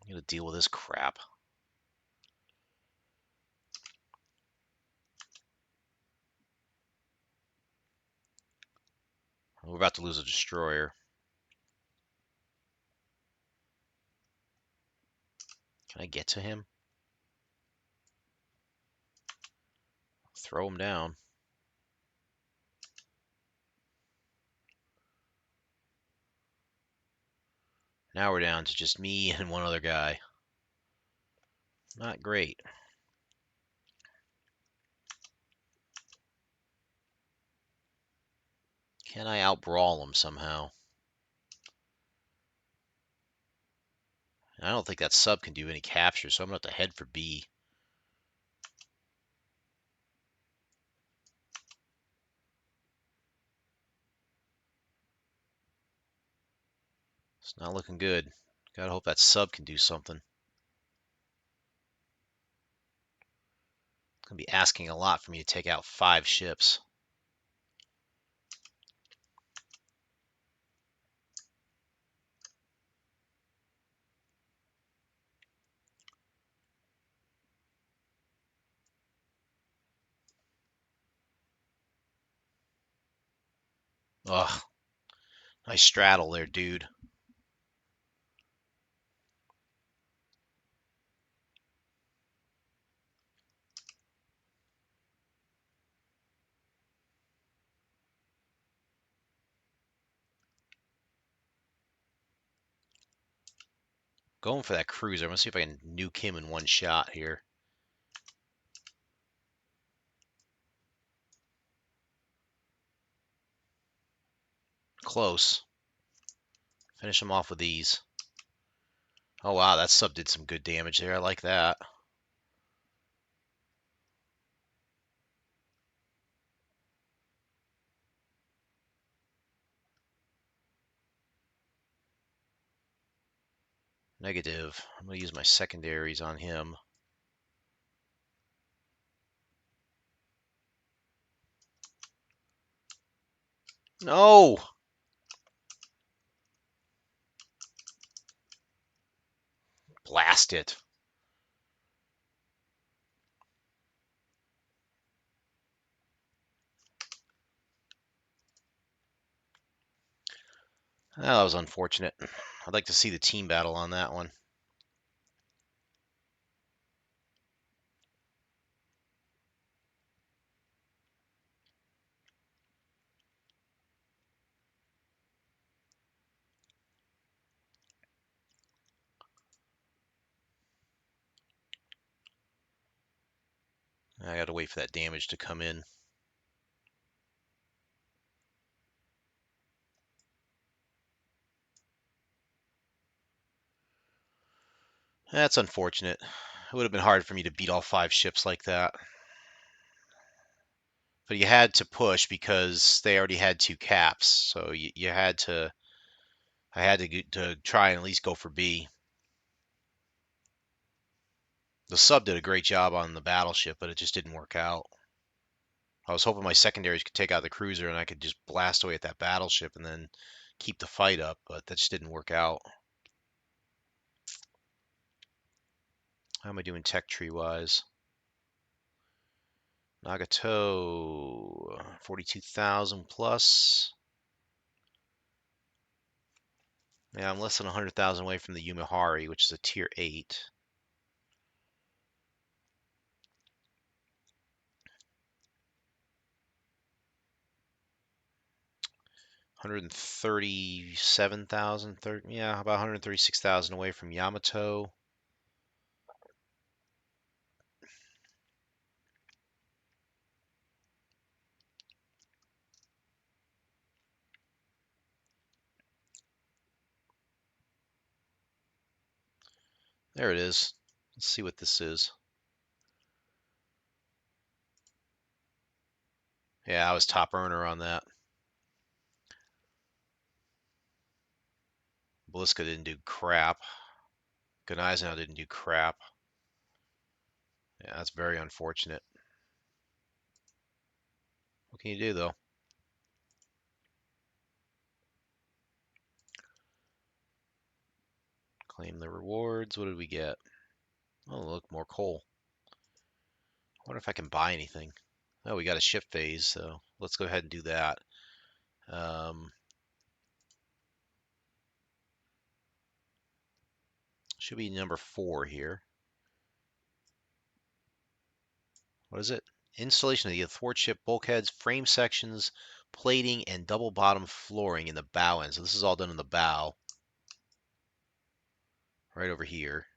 I'm gonna deal with this crap. We're about to lose a destroyer. Can I get to him? Throw him down. Now we're down to just me and one other guy. Not great. Can I outbrawl him somehow? I don't think that sub can do any capture, so I'm going to have to head for B. It's not looking good. Gotta hope that sub can do something. It's gonna be asking a lot for me to take out 5 ships. Ugh, nice straddle there, dude. Going for that cruiser. I'm gonna see if I can nuke him in one shot here. Close. Finish him off with these. Oh wow, that sub did some good damage there. I like that. Negative. I'm gonna use my secondaries on him. No! Blast it. Oh, that was unfortunate. I'd like to see the team battle on that one. I gotta wait for that damage to come in. That's unfortunate. It would have been hard for me to beat all 5 ships like that. But you had to push because they already had 2 caps. So you had to. I had to try and at least go for B. The sub did a great job on the battleship, but it just didn't work out. I was hoping my secondaries could take out the cruiser and I could just blast away at that battleship and then keep the fight up, but that just didn't work out. How am I doing tech tree wise? Nagato, 42,000 plus. Yeah, I'm less than 100,000 away from the Yumihari, which is a tier 8. 137,000, yeah, about 136,000 away from Yamato. There it is. Let's see what this is. Yeah, I was top earner on that. Bliska didn't do crap. Gneisenau didn't do crap. Yeah, that's very unfortunate. What can you do, though? Claim the rewards. What did we get? Oh, look, more coal. I wonder if I can buy anything. Oh, we got a ship phase, so let's go ahead and do that. Should be number 4 here. What is it? Installation of the athwartship bulkheads, frame sections, plating, and double bottom flooring in the bow end. So this is all done in the bow. Right over here.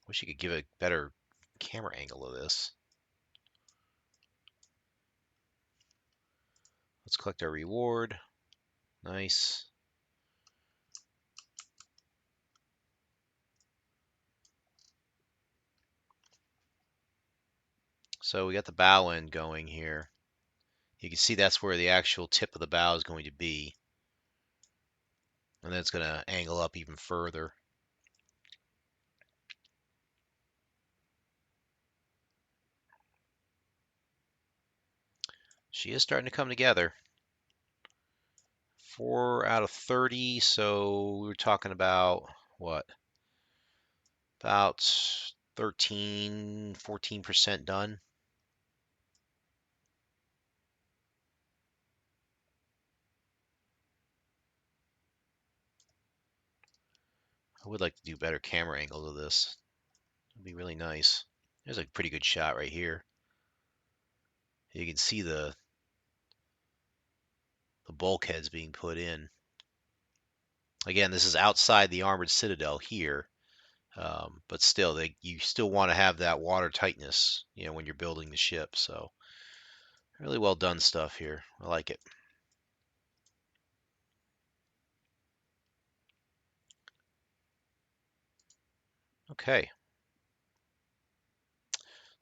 Wish you could give a better camera angle of this. Let's collect our reward. Nice. So we got the bow end going here. You can see that's where the actual tip of the bow is going to be. and then it's going to angle up even further. She is starting to come together. 4 out of 30, so we were talking about what? About 13, 14% done. I would like to do better camera angles of this. It'd be really nice. There's a pretty good shot right here. You can see the bulkheads being put in. Again, this is outside the armored citadel here, but still, you still want to have that water tightness, when you're building the ship. So, really well done stuff here. I like it. Okay,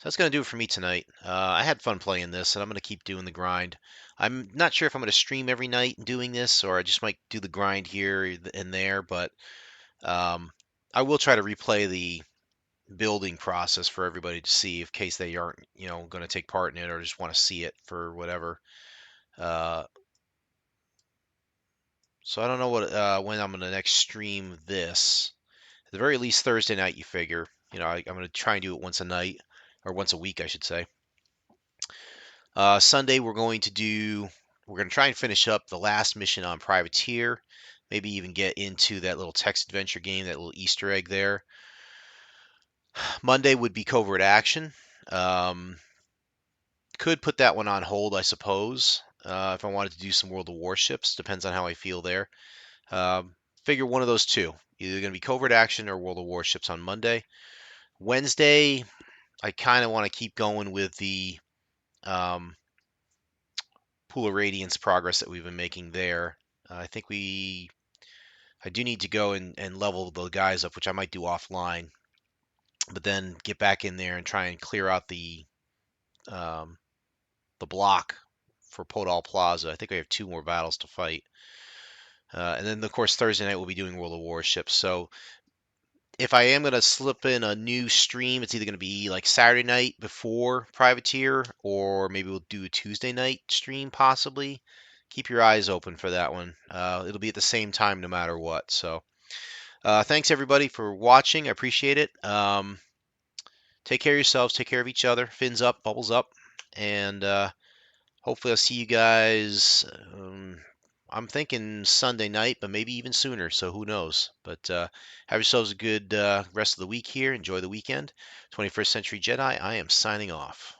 so that's going to do it for me tonight. I had fun playing this, and I'm going to keep doing the grind. I'm not sure if I'm going to stream every night doing this, or I just might do the grind here and there, but I will try to replay the building process for everybody to see in case they aren't, going to take part in it or just want to see it for whatever. Uh, so I don't know when I'm going to next stream this. At the very least Thursday night, you figure. I'm going to try and do it once a night or once a week, I should say. Sunday, we're going to try and finish up the last mission on Privateer. Maybe even get into that little text adventure game, that little Easter egg there. Monday would be covert action. Um, could put that one on hold, I suppose, if I wanted to do some World of Warships. Depends on how I feel there. Figure one of those two. Either going to be covert action or World of Warships on Monday. Wednesday, I kind of want to keep going with the um, Pool of Radiance progress that we've been making there. I think I do need to go and level the guys up, which I might do offline, but then get back in there and try and clear out um, the block for Podal Plaza. I think we have 2 more battles to fight. And then, of course, Thursday night we'll be doing World of Warships. So if I am going to slip in a new stream, it's either going to be like Saturday night before Privateer, or maybe we'll do a Tuesday night stream, possibly. Keep your eyes open for that one. It'll be at the same time no matter what. So thanks, everybody, for watching. I appreciate it. Take care of yourselves. Take care of each other. Fins up, bubbles up. And hopefully I'll see you guys. I'm thinking Sunday night, but maybe even sooner. So who knows? But have yourselves a good rest of the week here. Enjoy the weekend. 21st Century Jedi, I am signing off.